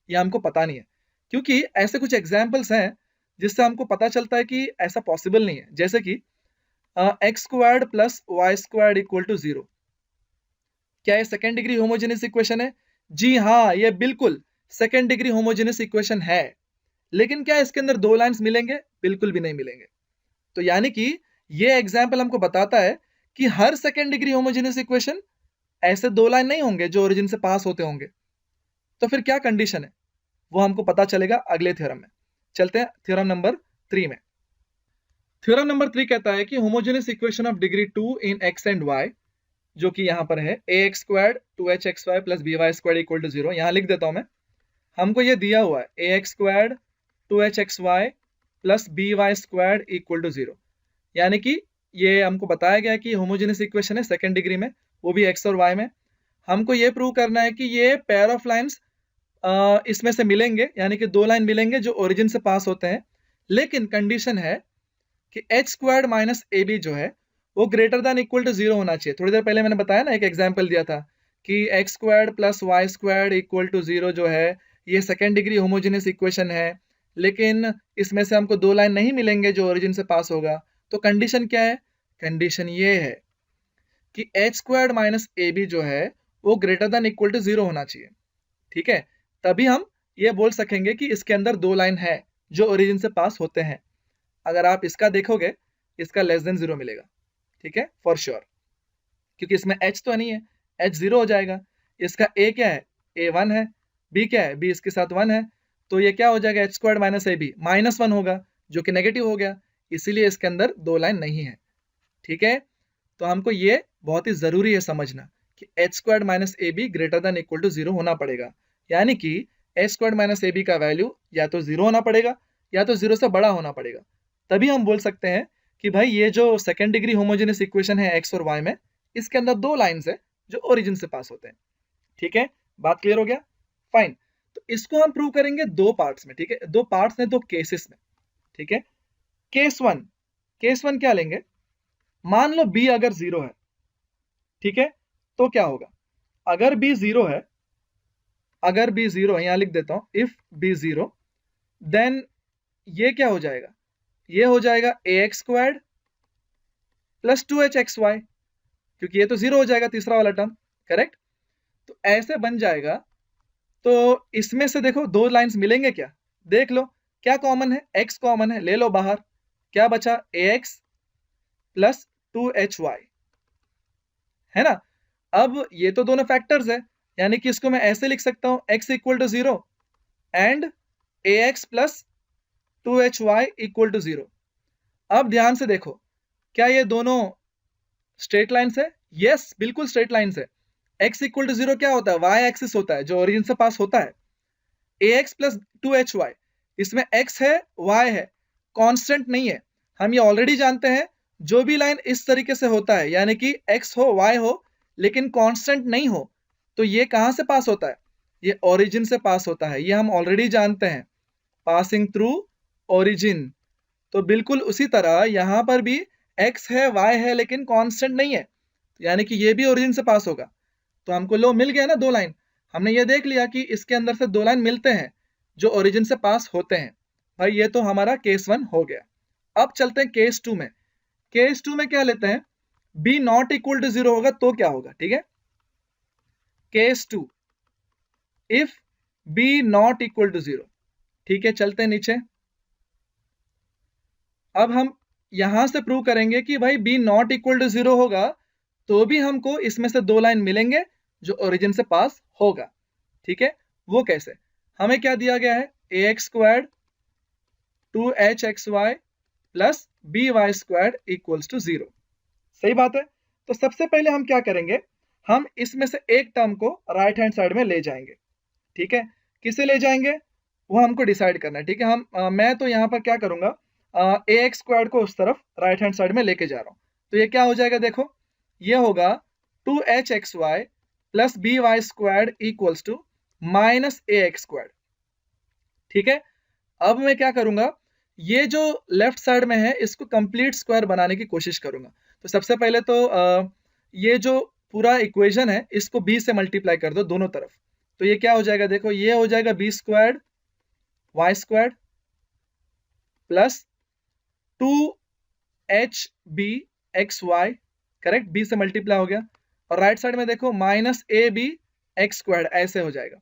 ये हमको पता नहीं है, क्योंकि ऐसे कुछ एग्जाम्पल्स हैं जिससे हमको पता चलता है कि ऐसा पॉसिबल नहीं है। जैसे कि x squared plus y squared equal to 0, क्या ये सेकेंड डिग्री होमोजेनियस इक्वेशन है? जी हाँ, ये बिल्कुल सेकेंड डिग्री होमोजेनियस इक्वेशन है, लेकिन क्या इसके अंदर दो लाइंस मिलेंगे? बिल्कुल भी नहीं मिलेंगे। तो यानी कि ये एग्जाम्पल हमको बताता है कि हर सेकेंड डिग्री होमोजेनियस इक्वेशन ऐसे दो लाइन नहीं होंगे जो ओरिजिन से पास होते होंगे। तो फिर क्या कंडीशन है वो हमको पता चलेगा अगले थ्योरम में। चलते हैं थ्योरम नंबर 3 में। थ्योरम नंबर 3 कहता है कि homogeneous equation of degree 2 in x and y, जो कि यहां पर है ax squared 2hxy plus by squared equal to 0। यहां लिख देता हूं मैं, हमको ये दिया हुआ है ax squared 2hxy plus by squared equal to 0, यानी कि ये हमको बताया गया कि होमोजेनियस इक्वेशन है सेकेंड डिग्री में, वो भी x और y में। हमको ये प्रूव करना है कि ये पेयर ऑफ लाइंस इसमें से मिलेंगे, यानी कि दो लाइन मिलेंगे जो ओरिजिन से पास होते हैं, लेकिन कंडीशन है कि h squared minus a b जो है वो ग्रेटर देन इक्वल टू 0 होना चाहिए। थोड़ी देर पहले मैंने बताया ना, एक एग्जांपल दिया था कि x squared plus y squared equal to 0 जो है ये सेकेंड डिग्री होमोजेनियस इक्वेशन है, लेकिन इसमें से हमको दो लाइन नहीं मिलेंगे जो ओरिजिन से पास होगा। तो कंडीशन क्या है? कंडीशन ये है कि h squared minus a b जो है वो ग्रेटर देन इक्वल टू 0 होना चाहिए। ठीक है, तभी हम ये बोल सकेंगे कि इसके अंदर दो लाइन है जो ओरिजिन से पास होते हैं। अगर आप इसका देखोगे, इसका लेस देन 0 मिलेगा। ठीक है, फॉर श्योर, क्योंकि इसमें h तो नहीं है, h 0 हो जाएगा। इसका a क्या है? a 1 है। b क्या है? b इसके साथ 1 है। तो ये क्या हो जाएगा? h squared minus a b minus 1 होगा, जो कि नेगेटिव हो गया, इसीलिए इसके अंदर दो लाइन नहीं है। ठीक है, तो हमको ये बहुत ही जरूरी है समझना कि h squared minus a b greater than equal to 0 होना पड़ेगा, यानी कि h squared minus a b का वैल्यू या तो 0 होना पड़ेगा या तो 0 से बड़ा होना पड़ेगा। तभी हम बोल सकते हैं कि भाई ये जो सेकेंड डिग्री होमोजेनियस इक्वेशन है x और y में, इसके अंदर दो लाइंस है जो ओरिजिन से पास होते हैं। ठीक है, बात क्लियर हो गया? फाइन, तो इसको हम प्रूव करेंगे दो पार्ट्स में। ठीक है, दो पार्ट्स में, दो केसेस में। ठीक है, केस वन क्या लेंगे? मान लो b अगर 0 है, ठीक है, तो क्या होगा? अगर b 0 है, अगर b 0 है, यहां लिख देता हूं, इफ b 0, देन ये क्या हो जाएगा? ये हो जाएगा ax स्क्वायर्ड प्लस 2hxy, क्योंकि ये तो 0 हो जाएगा तीसरा वाला टर्म, करेक्ट? तो ऐसे बन जाएगा। तो इसमें से देखो दो लाइंस मिलेंगे क्या? देख लो, क्या कॉमन है? x कॉमन है, ले लो बाहर। क्या बचा? ax प्लस 2hy, है ना? अब ये तो दोनों फैक्टर्स है, यानी कि इसको मैं ऐसे लिख सकता हूं, x equal to 0 and ax plus 2hy equal to 0। अब ध्यान से देखो, क्या ये दोनों स्ट्रेट लाइन्स है? यस, बिल्कुल स्ट्रेट लाइन्स है। x इक्वल टू 0 क्या होता है, y एक्सिस होता है जो ओरिजिन से पास होता है। ax प्लस 2hy, इसमें x है y है, कांस्टेंट नहीं है। हम ये ऑलरेडी जानते हैं, जो भी लाइन इस तरीके से होता है यानी कि x हो y हो लेकिन कांस्टेंट नहीं हो, तो ये कहां से पास होता है, ये ओरिजिन से पास होता है। ये हम ऑलरेडी जानते हैं, पासिंग थ्रू ओरिजिन। तो बिल्कुल उसी तरह यहां पर भी x है y है लेकिन कांस्टेंट नहीं है, यानी कि ये भी ओरिजिन से पास होगा। तो हमको लो मिल गया ना दो लाइन। हमने ये देख लिया कि इसके अंदर से दो लाइन मिलते हैं जो ओरिजिन से पास होते हैं। भाई ये तो हमारा केस 1 हो गया। अब चलते हैं केस 2 में। केस 2 में क्या लेते हैं, b नॉट इक्वल टू 0 होगा तो क्या होगा, ठीक है। Case 2, if b not equal to 0, ठीक है। चलते हैं नीचे। अब हम यहां से प्रूव करेंगे कि भाई b नॉट इक्वल टू 0 होगा तो भी हमको इसमें से दो लाइन मिलेंगे जो ओरिजिन से पास होगा, ठीक है। वो कैसे, हमें क्या दिया गया है, ax squared 2hxy plus by squared equals to 0। सही बात है। तो सबसे पहले हम क्या करेंगे, हम इसमें से एक टर्म को राइट हैंड साइड में ले जाएंगे, ठीक है। किसे ले जाएंगे वो हमको डिसाइड करना है, ठीक है। मैं तो यहाँ पर क्या करूंगा, ax स्क्वायर्ड को उस तरफ राइट हैंड साइड में लेके जा रहा हूँ। तो ये क्या हो जाएगा, देखो ये होगा 2hxy plus by squared equals to minus ax squared, ठीक है। अब मैं क्या करूंगा, ये जो लेफ्ट साइड में है इसको कंप्लीट स्क्वायर बनाने की कोशिश करूंगा। तो सबसे पहले तो ये जो पूरा इक्वेशन है इसको b से मल्टीप्लाई कर दो दोनों तरफ। तो ये क्या हो जाएगा, देखो ये हो जाएगा b squared y squared plus 2hb xy, correct, b से मल्टीप्लाई हो गया। और राइट साइड में देखो माइनस ab x स्क्वायर्ड, ऐसे हो जाएगा।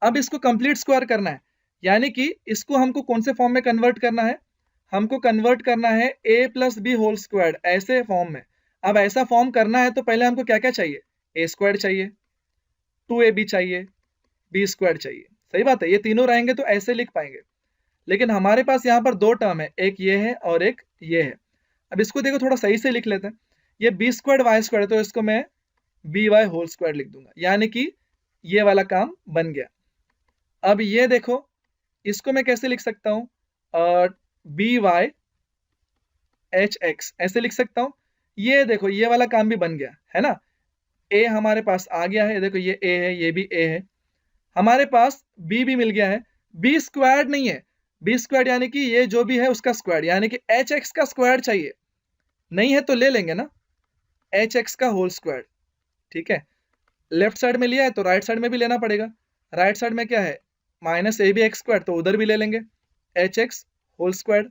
अब इसको कंप्लीट स्क्वायर करना है, यानी कि इसको हमको कौन से फॉर्म में कन्वर्ट करना है, हमको कन्वर्ट करना है a plus B whole squared, ऐसे फॉर्म में। अब ऐसा फॉर्म करना है तो पहले हमको क्या क्या चाहिए, a स्क्वायर्ड चाहिए, 2ab चाहिए, b स्क्वायर्ड चाहिए। सही बात है, ये तीनों रहेंगे तो ऐसे लिख पाएंगे। लेकिन हमारे पास यहाँ पर दो टर्म है, एक ये है और एक ये है। अब इसको देखो थोड़ा सही से लिख लेते हैं। ये b स्क्वायर्ड y स्क्वायर्ड, तो इसको मैं by होल स्क्वायर्ड लिख दूंगा, यानी कि ये वाला काम बन गया। अब ये देखो इसको मैं कैसे लिख सकता हूँ, by hx ऐसे लिख सकता हूँ। ये देखो ये वाला काम भी बन गया है ना, a हमारे पास आ गया है, देखो ये a है, ये भी a है, हमारे पास b भी मिल गया है। b स्क्वायर्ड नहीं है, b स्क्वायर्ड यानी कि ये जो भी है उसका स्क्वायर्ड, यानी कि hx का स्क्वायर्ड चाहिए। नहीं है तो ले लेंगे ना hx का होल स्क्वायर्ड, ठीक है। लेफ्ट साइड में लिया है तो राइट साइड में भी लेना पड़ेगा। राइट साइड में क्या है, माइनस ab x स्क्वायर्ड, तो उधर भी ले लेंगे hx होल स्क्वायर्ड।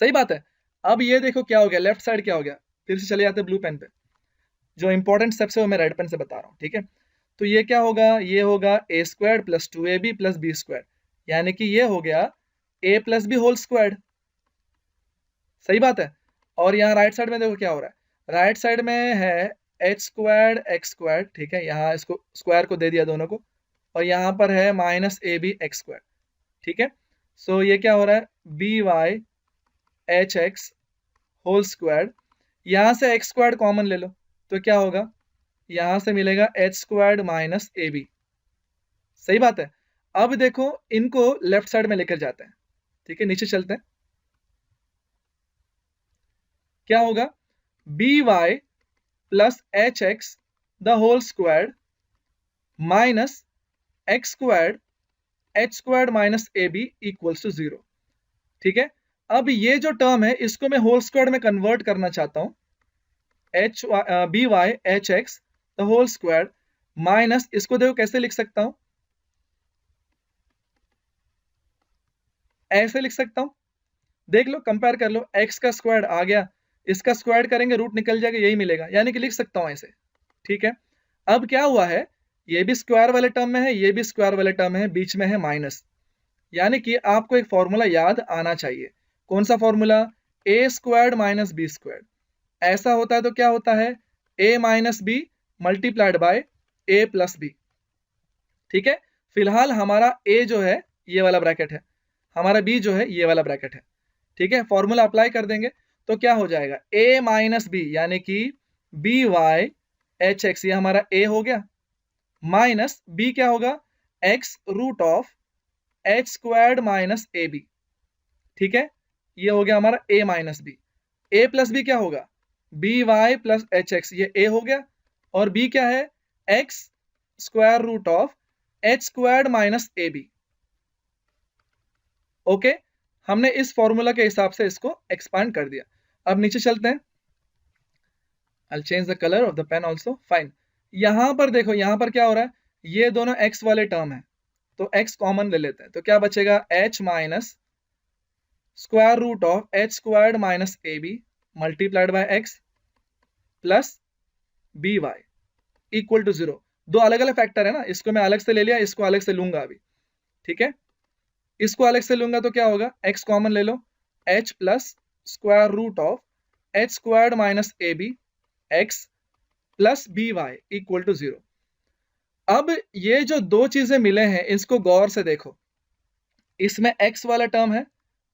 सही बात है। अब ये देखो क्या हो गया, लेफ्ट साइड क्या हो गया, फिर से चले जाते हैं ब्लू पेन पे। जो इंपॉर्टेंट स्टेप्स है वो मैं रेड पेन से बता रहा हूँ, ठीक है। तो ये क्या होगा, ये होगा a squared plus 2ab plus b squared, यानी कि ये हो गया a plus B whole squared. सही बात है। और यहाँ राइट साइड में देखो क्या हो रहा है, राइट साइड में है h स्क्वायर्ड x स्क्वायर्ड, ठीक है। यहाँ इसको स्क्वायर को दे दिया दोनों को, और यहाँ पर है माइनस ab x स्क्वायर्ड, ठीक है। सो ये क्या हो रहा है, by hx होल स्क्वायर्ड, यहाँ से x स्क्वायर्ड कॉमन ले लो तो क्या होगा, यहाँ से मिलेगा h स्क्वायर्ड माइनस ab। सही बात है। अब देखो इनको लेफ्ट साइड में लेकर जाते हैं, ठीक है। नीचे चलते हैं, क्या होगा, by plus hx the whole squared minus x squared h squared minus ab equals to 0, ठीक है। अब ये जो टर्म है इसको मैं होल स्क्वायर्ड में कन्वर्ट करना चाहता हूं, by hx the whole squared minus, इसको देखो कैसे लिख सकता हूं, ऐसे लिख सकता हूं। देख लो, कंपेयर कर लो, x का स्क्वायर्ड आ गया, इसका स्क्वायर्ड करेंगे रूट निकल जाएगा, यही मिलेगा, यानी कि लिख सकता हूं ऐसे, ठीक है। अब क्या हुआ है, ये भी स्क्वायर वाले टर्म में है, ये भी स्क्वायर वाले टर्म में है, बीच में है माइनस, यानी कि आपको एक फॉर्मूला याद आना चाहिए। कौन सा formula, a squared minus b squared. ऐसा होता है तो क्या होता है, a minus b multiplied by a plus b, ठीक है। फिलहाल हमारा a जो है ये वाला ब्रैकेट है, हमारा b जो है ये वाला ब्रैकेट है, ठीक है। फॉर्मूला अप्लाई कर देंगे तो क्या हो जाएगा, a माइनस बी यानी कि by एच एक्स, ये हमारा ए हो गया, माइनस बी क्या होगा, x root of h squared minus a b. ठीक है, ये हो गया हमारा a minus b. A plus b क्या होगा, b y plus h x, ये a हो गया, और b क्या है, x square root of h squared minus a b. Okay, हमने इस फॉर्मूला के हिसाब से इसको एक्सपांड कर दिया। अब नीचे चलते हैं, I'll change the color of the pen also, fine। यहां पर देखो, यहां पर क्या हो रहा है, ये दोनों x वाले टर्म है, तो x कॉमन ले लेते हैं, तो क्या बचेगा, h minus square root of h squared minus a b multiplied by x plus B y equal to 0। दो अलग अलग फैक्टर है ना, इसको मैं अलग से ले लिया, इसको अलग से लूंगा अभी। ठीक है, इसको अलग से लूंगा तो क्या होगा, x कॉमन ले लो, h plus square root of h squared minus a b x plus B y equal to 0। अब ये जो दो चीजें मिले हैं, इसको गौर से देखो, इसमें x वाला टर्म है,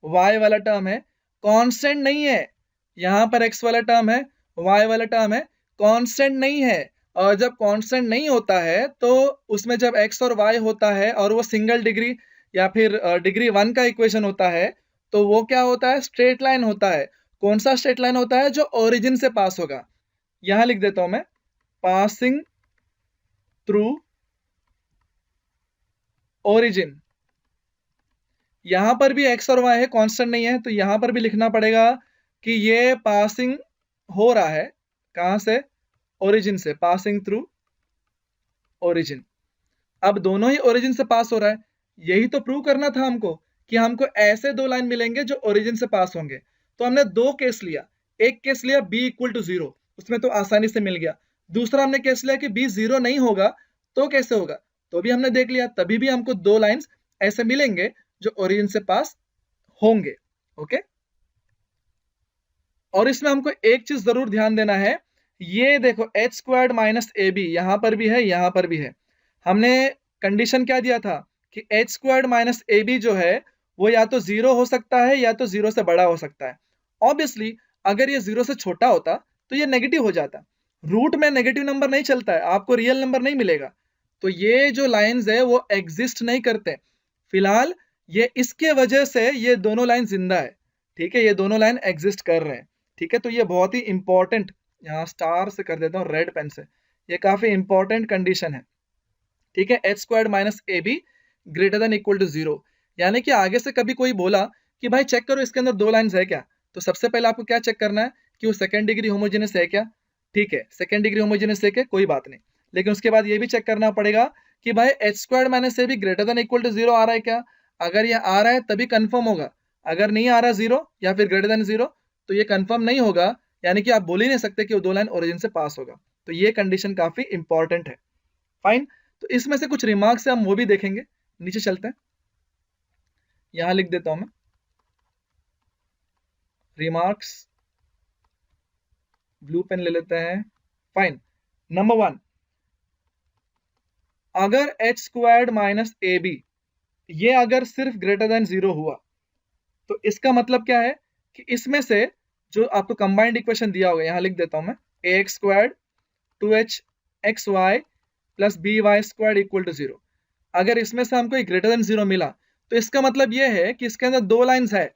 y वाला टर्म है, कांस्टेंट नहीं है। यहां पर x वाला टर्म है, y वाला टर्म है, कांस्टेंट नहीं है। और जब कांस्टेंट नहीं होता है तो उसमें जब x और y होता है और वो सिंगल डिग्री या फिर डिग्री 1 का इक्वेशन होता है, तो वो क्या होता है, स्ट्रेट लाइन होता है। कौन सा स्ट्रेट लाइन होता है, जो ओरिजिन से पास होगा। यहां लिख देता हूं मैं, पासिंग थ्रू ओरिजिन। यहां पर भी x और y है, कांस्टेंट नहीं है, तो यहां पर भी लिखना पड़ेगा कि ये पासिंग हो रहा है, कहां से, ओरिजिन से, पासिंग थ्रू ओरिजिन। अब दोनों ही ओरिजिन से पास हो रहा है, यही तो प्रूव करना था हमको, कि हमको ऐसे दो लाइन मिलेंगे जो ओरिजिन से पास होंगे। तो हमने दो केस लिया, एक केस लिया b इक्वल टू 0, उसमें तो आसानी से मिल गया। दूसरा हमने केस लिया कि b 0 नहीं होगा, तो कैसे होगा, तो भी हमने देख लिया, तभी भी हमको दो लाइंस ऐसे मिलेंगे जो ओरिजिन से पास होंगे। ओके, और इसमें हमको एक चीज जरूर ध्यान देना है, ये देखो h squared minus a b यहां पर भी है, यहां पर भी है। हमने कंडीशन क्या दिया था कि h squared minus a b जो है वो या तो 0 हो सकता है या तो 0 से बड़ा हो सकता है। ऑब्वियसली अगर ये 0 से छोटा होता तो ये नेगेटिव हो जाता। रूट में नेगेटिव नंबर नहीं चलता है, आपको रियल नंबर नहीं मिलेगा। तो ये जो लाइंस है वो एग्जिस्ट नहीं करते फिलहाल, ये इसके वजह से ये दोनों लाइन जिंदा है। ठीक है, ये दोनों लाइन एग्जिस्ट कर रहे हैं। ठीक है, तो ये बहुत ही इंपॉर्टेंट, यहाँ स्टार से कर देता हूँ रेड पेन से, ये काफी इंपॉर्टेंट कंडीशन है। ठीक है, h squared minus a b greater than equal to 0, यानी कि आगे से कभी कोई बोला कि भाई चेक करो इसके अंदर दो लाइंस है क्या, तो सबसे पहले आपको क्या चेक करना है कि वो सेकंड डिग्री होमोजेनस है क्या। ठीक है, सेकंड डिग्री होमोजेनस है क्या, कोई बात नहीं, लेकिन उसके बाद ये भी चेक करना पड़ेगा कि भाई h squared minus a b greater than equal to 0 आ रहा है क्या। अगर ये आ रहा है तभी कंफर्म होगा, अगर नहीं आ रहा 0 या फिर ग्रेटर देन 0 तो ये कंफर्म नहीं होगा, यानी कि आप बोल ही नहीं सकते कि वो दो लाइन ओरिजिन से पास होगा। तो ये कंडीशन काफी इंपॉर्टेंट है। फाइन, तो इसमें से कुछ रिमार्क्स है, हम वो भी देखेंगे। नीचे चलते हैं, यहां लिख देता हूं मैं रिमार्क्स, ब्लू पेन ले लेते हैं। फाइन, नंबर 1, अगर h squared minus a b ये अगर सिर्फ ग्रेटर देन 0 हुआ तो इसका मतलब क्या है कि इसमें से जो आपको कंबाइंड इक्वेशन दिया होगा, यहां लिख देता हूं मैं, A X squared 2h x Y plus B Y squared equal to 0, अगर इसमें से हमको ग्रेटर देन 0 मिला तो इसका मतलब यह है कि इसके अंदर दो लाइंस है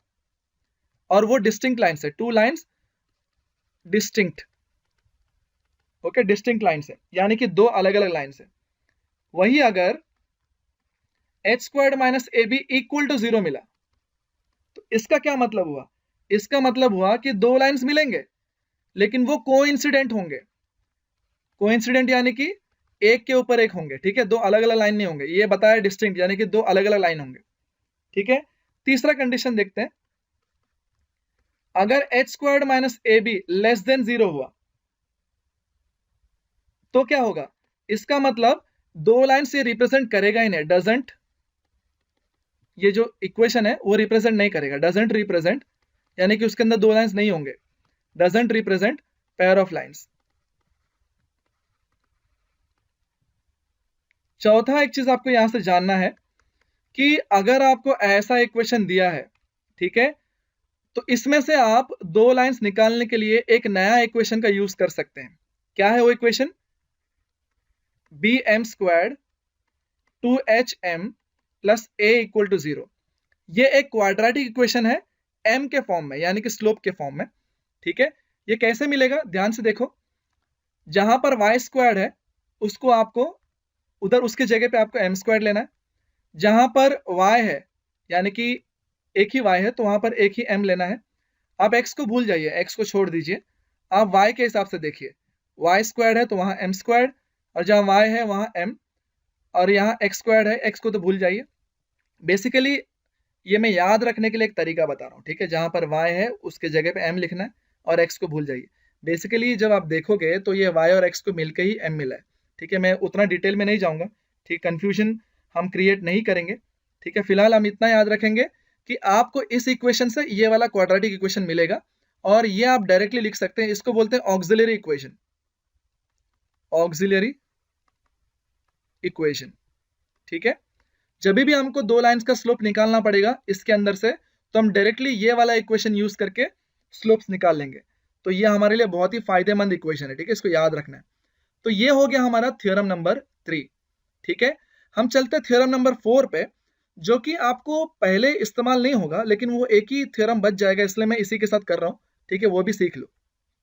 और वो डिस्टिंक्ट लाइंस है, two lines distinct. Okay, distinct lines है, यानी कि दो अलग अलग लाइंस है। वही अगर h squared minus a b equal to 0 मिला तो इसका क्या मतलब हुआ, इसका मतलब हुआ कि दो लाइंस मिलेंगे लेकिन वो कोइंसिडेंट होंगे। कोइंसिडेंट यानी कि एक के ऊपर एक होंगे। ठीक है, दो अलग अलग लाइन नहीं होंगे, ये बताया डिस्टिंक्ट यानी कि दो अलग अलग लाइन होंगे। ठीक है, तीसरा कंडीशन देखते हैं, अगर h squared minus a be less than 0 हुआ तो क्या होगा, इसका मतलब दो लाइन से रिप्रेजेंट करेगा ही नहीं, डजंट, ये जो इक्वेशन है वो रिप्रेजेंट नहीं करेगा, डजंट रिप्रेजेंट, यानी कि उसके अंदर दो लाइंस नहीं होंगे, doesn't represent pair of lines. चौथा एक चीज आपको यहां से जानना है कि अगर आपको ऐसा इक्वेशन दिया है, ठीक है, तो इसमें से आप दो लाइंस निकालने के लिए एक नया इक्वेशन का यूज कर सकते हैं। क्या है वो equation, b m squared 2HM plus a equal to 0। ये एक क्वाड्रेटिक इक्वेशन है m के फॉर्म में, यानी कि स्लोप के फॉर्म में। ठीक है, ये कैसे मिलेगा, ध्यान से देखो। जहां पर y स्क्वायर्ड है उसको आपको उधर उसके जगह पे आपको m स्क्वायर्ड लेना है। जहां पर y है यानी कि एक ही y है तो वहां पर एक ही m लेना है। आप x को भूल जाइए, x को छोड़ दीजिए, आप y के हिसाब से देखिए। y स्क्वायर्ड है तो वहां m स्क्वायर्ड, और जहां y है वहां m, और यहाँ x स्क्वायर्ड है, x को तो भूल जाइए। बेसिकली ये मैं याद रखने के लिए एक तरीका बता रहा हूँ। ठीक है, जहां पर y है उसके जगह पे m लिखना है और x को भूल जाइए। बेसिकली जब आप देखोगे तो ये y और x को मिलकर ही m मिला है। ठीक है, मैं उतना डिटेल में नहीं जाऊंगा, ठीक, कंफ्यूजन हम क्रिएट नहीं करेंगे। ठीक है, फिलहाल हम इतना याद रखेंगे कि आपको इस इक्वेशन से ये वाला क्वाड्रेटिक इक्वेशन मिलेगा, और ये आप डायरेक्टली लिख सकते हैं, इसको बोलते हैं ऑक्सिलरी इक्वेशन। ऑक्सिलरी इक्वेशन, ठीक है। जब भी हमको दो लाइंस का स्लोप निकालना पड़ेगा इसके अंदर से, तो हम डायरेक्टली ये वाला इक्वेशन यूज करके स्लोप्स निकाल लेंगे। तो ये हमारे लिए बहुत ही फायदेमंद इक्वेशन है। ठीक है, इसको याद रखना है। तो ये हो गया हमारा थ्योरम नंबर 3। ठीक है, हम चलते हैं थ्योरम नंबर 4 पे, जो कि आपको पहले इस्तेमाल नहीं होगा, लेकिन वो एक ही थ्योरम बच जाएगा, इसलिए मैं इसी के साथ कर रहा हूं। ठीक है, वो भी सीख लो।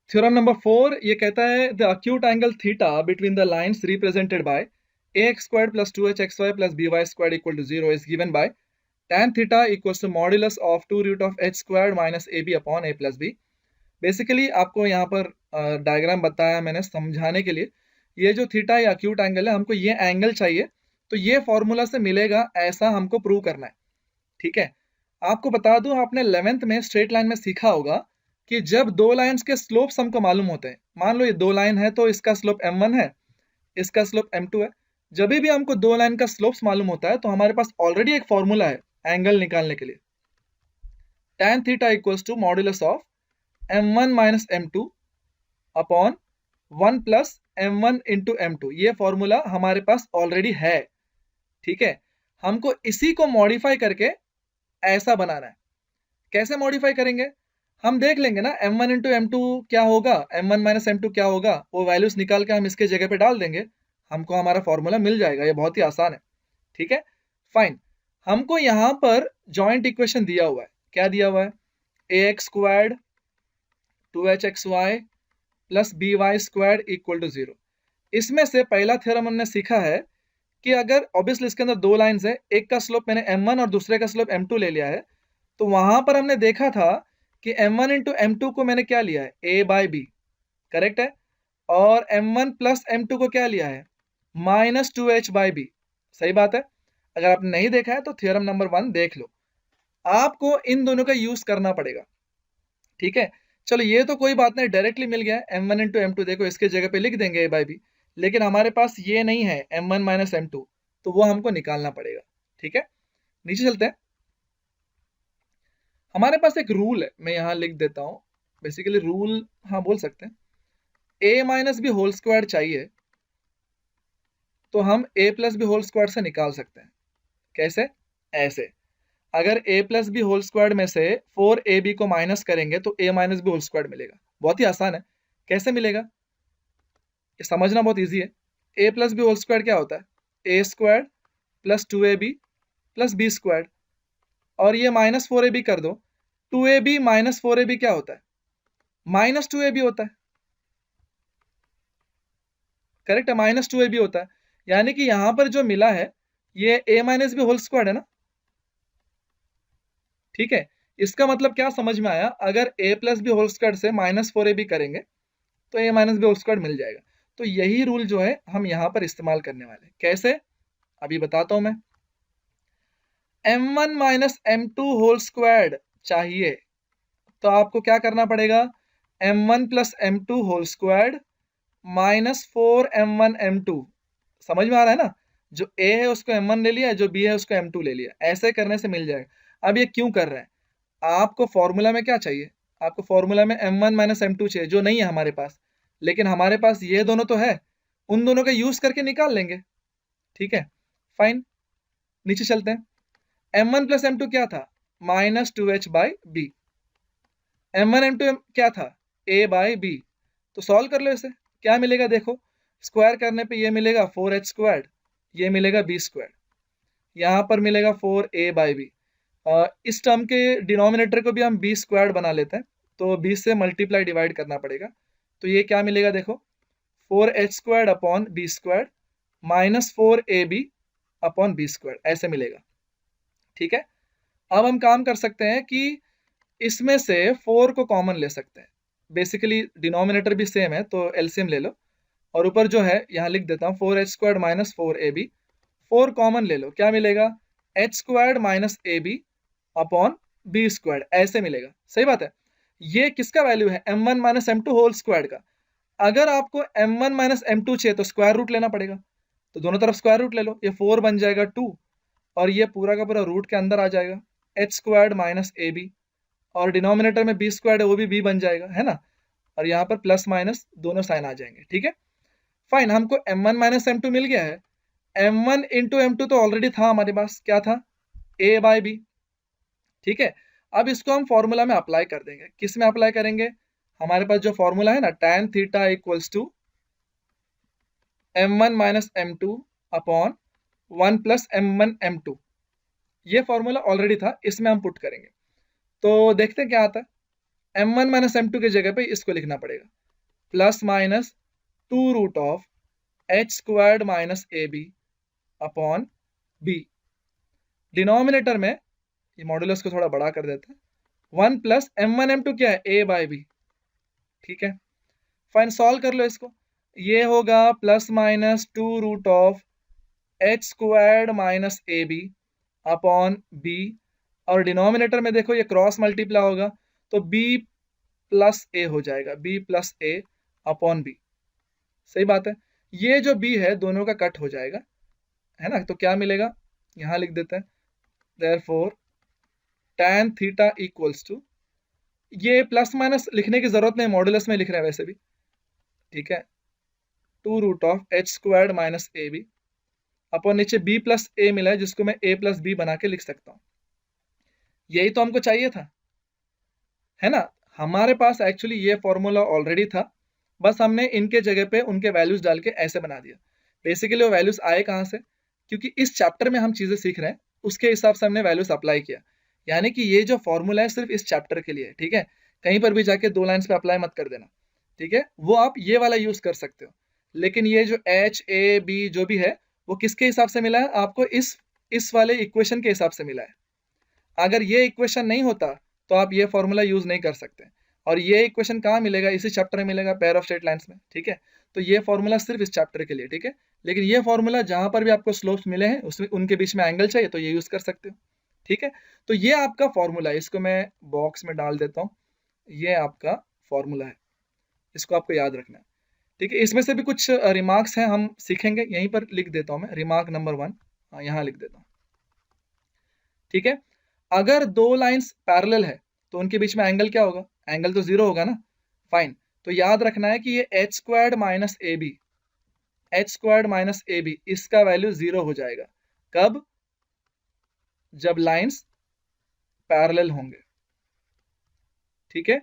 थ्योरम नंबर 4 ये कहता है the acute angle theta between the lines represented by ax squared plus 2hxy plus by squared equal to 0 is given by tan theta equals to modulus of 2 root of h squared minus ab upon a plus b। Basically आपको यहाँ पर diagram बताया मैंने समझाने के लिए। ये जो थीटा या अक्यूट एंगल है, हमको ये एंगल चाहिए, तो ये फॉर्मूला से मिलेगा, ऐसा हमको प्रूव करना है। ठीक है, आपको बता दूं, आपने 11th में स्ट्रेट लाइन में सीखा होगा कि जब दो लाइंस के स्लोप्स हमको मालूम होते हैं, मान लो ये दो लाइन है तो इसका स्लोप m1 है, इसका स्लोप m2 है। जब भी हमको दो लाइन का स्लोप्स मालूम होता है तो हमारे पास ऑलरेडी एक फॉर्मूला है एंगल निकालने के लिए। tan theta equals to modulus of m1 minus m2 upon 1 plus m1 into m2। ये फॉर्मूला हमारे पास ऑलरेडी है। ठीक है, हमको इसी को मॉडिफाई करके ऐसा बनाना है। कैसे मॉडिफाई करेंगे, हम देख लेंगे ना, m1 इंटू m2 क्या होगा, m1 माइनस m2 क्या होगा, वो वैल्यूज निकाल के हम इसके जगह पे डाल देंगे, हमको हमारा फॉर्मूला मिल जाएगा। ये बहुत ही आसान है। ठीक है, फाइन। हमको यहाँ पर जॉइंट इक्वेशन दिया हुआ है। क्या दिया हुआ है, ax squared 2hxy plus by squared equal to 0। इसमें से पहला थ्योरम हमने सीखा है कि अगर ऑब्वियसली इसके अंदर दो लाइंस है, एक का स्लोप मैंने m1 और दूसरे का स्लोप m2 ले लिया है, तो वहां पर हमने देखा था कि m1 इंटू m2 को मैंने क्या लिया है, a बाई बी, करेक्ट है। और m1 प्लस m2 को क्या लिया है, माइनस 2h बाई बी, सही बात है। अगर आपने नहीं देखा है तो थ्योरम नंबर 1 देख लो, आपको इन दोनों का यूज करना पड़ेगा। ठीक है, चलो ये तो कोई बात नहीं, डायरेक्टली मिल गया है m1 इंटू m2, देखो इसके जगह पे लिख देंगे a बाई बी, लेकिन हमारे पास ये नहीं है m1 माइनस m2, तो वो हमको निकालना पड़ेगा। ठीक है, नीचे चलते हैं। हमारे पास एक रूल है, मैं यहां लिख देता हूं। बेसिकली रूल हाँ बोल सकते हैं, a minus B whole square चाहिए तो हम a plus B whole square से निकाल सकते हैं। कैसे, ऐसे, अगर a plus B whole square में से 4ab को माइनस करेंगे तो a minus B whole square मिलेगा। बहुत ही आसान है, कैसे मिलेगा ये समझना बहुत इजी है। a plus B whole square क्या होता है, a square plus 2ab plus b square, और ये माइनस 4ab कर दो, 2ab माइनस 4ab क्या होता है, माइनस 2ab होता है, करेक्ट है, माइनस 2ab होता है। यानी कि यहां पर जो मिला है ये a minus B whole square है ना। ठीक है, इसका मतलब क्या समझ में आया, अगर a plus B whole square से माइनस 4ab करेंगे तो a minus B whole square मिल जाएगा। तो यही रूल जो है हम यहां पर इस्तेमाल करने वाले। कैसे, अभी बताता हूं मैं। m1 minus m2 whole square चाहिए तो आपको क्या करना पड़ेगा, m1 plus m2 whole square minus 4m1 m2। समझ में आ रहा है ना, जो a है उसको m1 ले लिया, जो b है उसको m2 ले लिया, ऐसे करने से मिल जाएगा। अब ये क्यों कर रहे हैं, आपको फॉर्मूला में क्या चाहिए, आपको फॉर्मूला में m1 माइनस m2 चाहिए, जो नहीं है हमारे पास, लेकिन हमारे पास ये दोनों तो है, उन दोनों का यूज करके निकाल लेंगे। ठीक है, फाइन, नीचे चलते हैं। m1 प्लस m2 क्या था, minus 2h by B, m1 m2 क्या था, a बाई बी। तो सॉल्व कर लो इसे, क्या मिलेगा देखो, स्क्वायर करने पे ये मिलेगा 4h², ये मिलेगा b², यहाँ पर मिलेगा 4a/b। इस टर्म के डिनोमिनेटर को भी हम b² बना लेते हैं, तो b से मल्टीप्लाई डिवाइड करना पड़ेगा। तो ये क्या मिलेगा देखो, 4h² upon b² minus 4ab upon b², ऐसे मिलेगा। ठीक है, अब हम काम कर सकते हैं कि इसमें से 4 को कॉमन ले सकते हैं। बेसिकली डिनोमिनेटर भी सेम है तो एलसीएम ले लो, और ऊपर जो है यहाँ लिख देता हूँ 4h² माइनस 4ab। 4 कॉमन ले लो, क्या मिलेगा, h² minus ab upon b², ऐसे मिलेगा। सही बात है, ये किसका वैल्यू है, m1 minus m2 whole square का। अगर आपको m1 माइनस m2 चाहिए तो स्क्वायर रूट लेना पड़ेगा, तो दोनों तरफ स्क्वायर रूट ले लो, ये 4 बन जाएगा 2, और ये पूरा का पूरा रूट के अंदर आ जाएगा, h² माइनस ab, और डिनोमिनेटर में b² है वो भी b बन जाएगा, है ना, और यहाँ पर प्लस माइनस दोनों साइन आ जाएंगे। ठीक है, फाइन, हमको m1 माइनस m2 मिल गया है। m1 इंटू m2 तो ऑलरेडी था हमारे पास, क्या था, a/b। ठीक है, अब इसको हम फॉर्मूला में अप्लाई कर देंगे। किस में अप्लाई करेंगे, हमारे पास जो फॉर्मूला है ना, tan theta equals to m1 minus m2 upon 1 plus m1 m2, ये फॉर्मूला ऑलरेडी था, इसमें हम पुट करेंगे। तो देखते हैं क्या आता है। m1 माइनस m2 की जगह पे इसको लिखना पड़ेगा, plus minus 2 root of h² minus ab upon b। Denominator में ये मॉडुलस को थोड़ा बड़ा कर देते हैं, 1 प्लस m1 m2 क्या है, a/b। ठीक है, फाइन, सॉल्व कर लो इसको, ये होगा plus minus 2 root of h² minus ab upon b, और डिनोमिनेटर में देखो ये क्रॉस मल्टीप्लाई होगा तो b प्लस a हो जाएगा, b plus a upon b। सही बात है, ये जो b है दोनों का कट हो जाएगा, है ना, तो क्या मिलेगा, यहाँ लिख देते हैं, therefore tan theta equals to, ये प्लस माइनस लिखने की जरूरत नहीं, मॉडुलस में लिख रहे हैं वैसे भी। ठीक है, 2 root of h² minus ab upon नीचे b प्लस a मिला है, जिसको मैं a प्लस b बना के लिख सकता हूँ। यही तो हमको चाहिए था, है ना, हमारे पास एक्चुअली ये फॉर्मूला ऑलरेडी था, बस हमने इनके जगह पे उनके वैल्यूज डाल के ऐसे बना दिया। बेसिकली वो वैल्यूज आए कहाँ से, क्योंकि इस चैप्टर में हम चीजें सीख रहे हैं, उसके हिसाब से हमने वैल्यूज अप्लाई किया। यानी कि ये जो फॉर्मूला है सिर्फ इस चैप्टर के लिए है। ठीक है, कहीं पर भी जाके 2 लाइन्स पे अप्लाई मत कर देना। ठीक है, वो आप ये वाला यूज कर सकते हो, लेकिन ये जो h a b जो भी है वो किसके हिसाब से मिला है आपको, इस वाले इक्वेशन के हिसाब से मिला है। अगर ये इक्वेशन नहीं होता तो आप ये फॉर्मूला यूज नहीं कर सकते, और ये इक्वेशन कहाँ मिलेगा, इसी चैप्टर में मिलेगा, पेयर ऑफ स्ट्रेट लाइंस में। ठीक है, तो ये फॉर्मूला सिर्फ इस चैप्टर के लिए। ठीक है, लेकिन ये फॉर्मूला जहां पर भी आपको स्लोप्स मिले हैं उसमें उनके बीच में एंगल चाहिए तो ये यूज कर सकते हो। ठीक है, तो ये आपका फॉर्मूला है, इसको मैं बॉक्स में डाल देता हूँ, ये आपका फॉर्मूला है, इसको आपको याद रखना है। ठीक है, इसमें से भी कुछ रिमार्क्स हैं हम सीखेंगे, यहीं पर लिख देता हूँ मैं, रिमार्क नंबर 1 यहाँ लिख देता हूँ। ठीक है, अगर 2 लाइंस पैरेलल है तो उनके बीच में एंगल क्या होगा, एंगल तो 0 होगा ना। फाइन, तो याद रखना है कि ये h² minus ab, h² minus ab इसका वैल्यू 0 हो जाएगा, कब, जब लाइंस पैरेलल होंगे। ठीक है,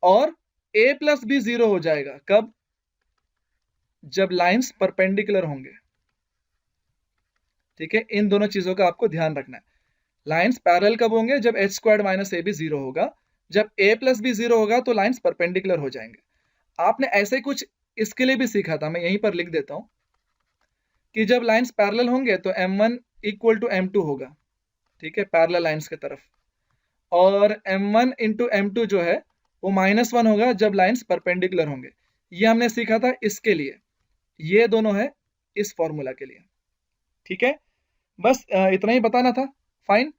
और a प्लस b 0 हो जाएगा, कब, जब लाइंस परपेंडिकुलर होंगे। ठीक है, इन दोनों चीजों का आपको ध्यान रखना है। लाइंस पैरेलल कब होंगे, जब h² माइनस ab 0 होगा, जब a प्लस b 0 होगा तो लाइंस परपेंडिकुलर हो जाएंगे। आपने ऐसे कुछ इसके लिए भी सीखा था, मैं यहीं पर लिख देता हूं कि जब लाइंस पैरेलल होंगे तो m1 इक्वल टू m2 होगा। ठीक है, पैरेलल लाइंस की तरफ, और m1 इंटू m2 जो है वो -1 होगा जब लाइंस परपेंडिकुलर होंगे। ये हमने सीखा था इसके लिए, ये दोनों है इस फॉर्मूला के लिए। ठीक है, बस इतना ही बताना था। फाइन,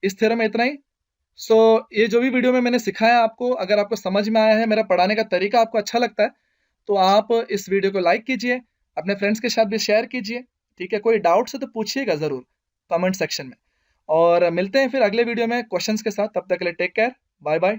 इस थ्योरम में इतना ही। सो ये जो भी वीडियो में मैंने सिखाया आपको, अगर आपको समझ में आया है, मेरा पढ़ाने का तरीका आपको अच्छा लगता है, तो आप इस वीडियो को लाइक कीजिए, अपने फ्रेंड्स के साथ भी शेयर कीजिए। ठीक है, कोई डाउट्स है तो पूछिएगा ज़रूर कमेंट सेक्शन में, और मिलते हैं फिर अगले वीडियो में क्वेश्चंस के साथ। तब तक के लिए टेक केयर, बाय बाय।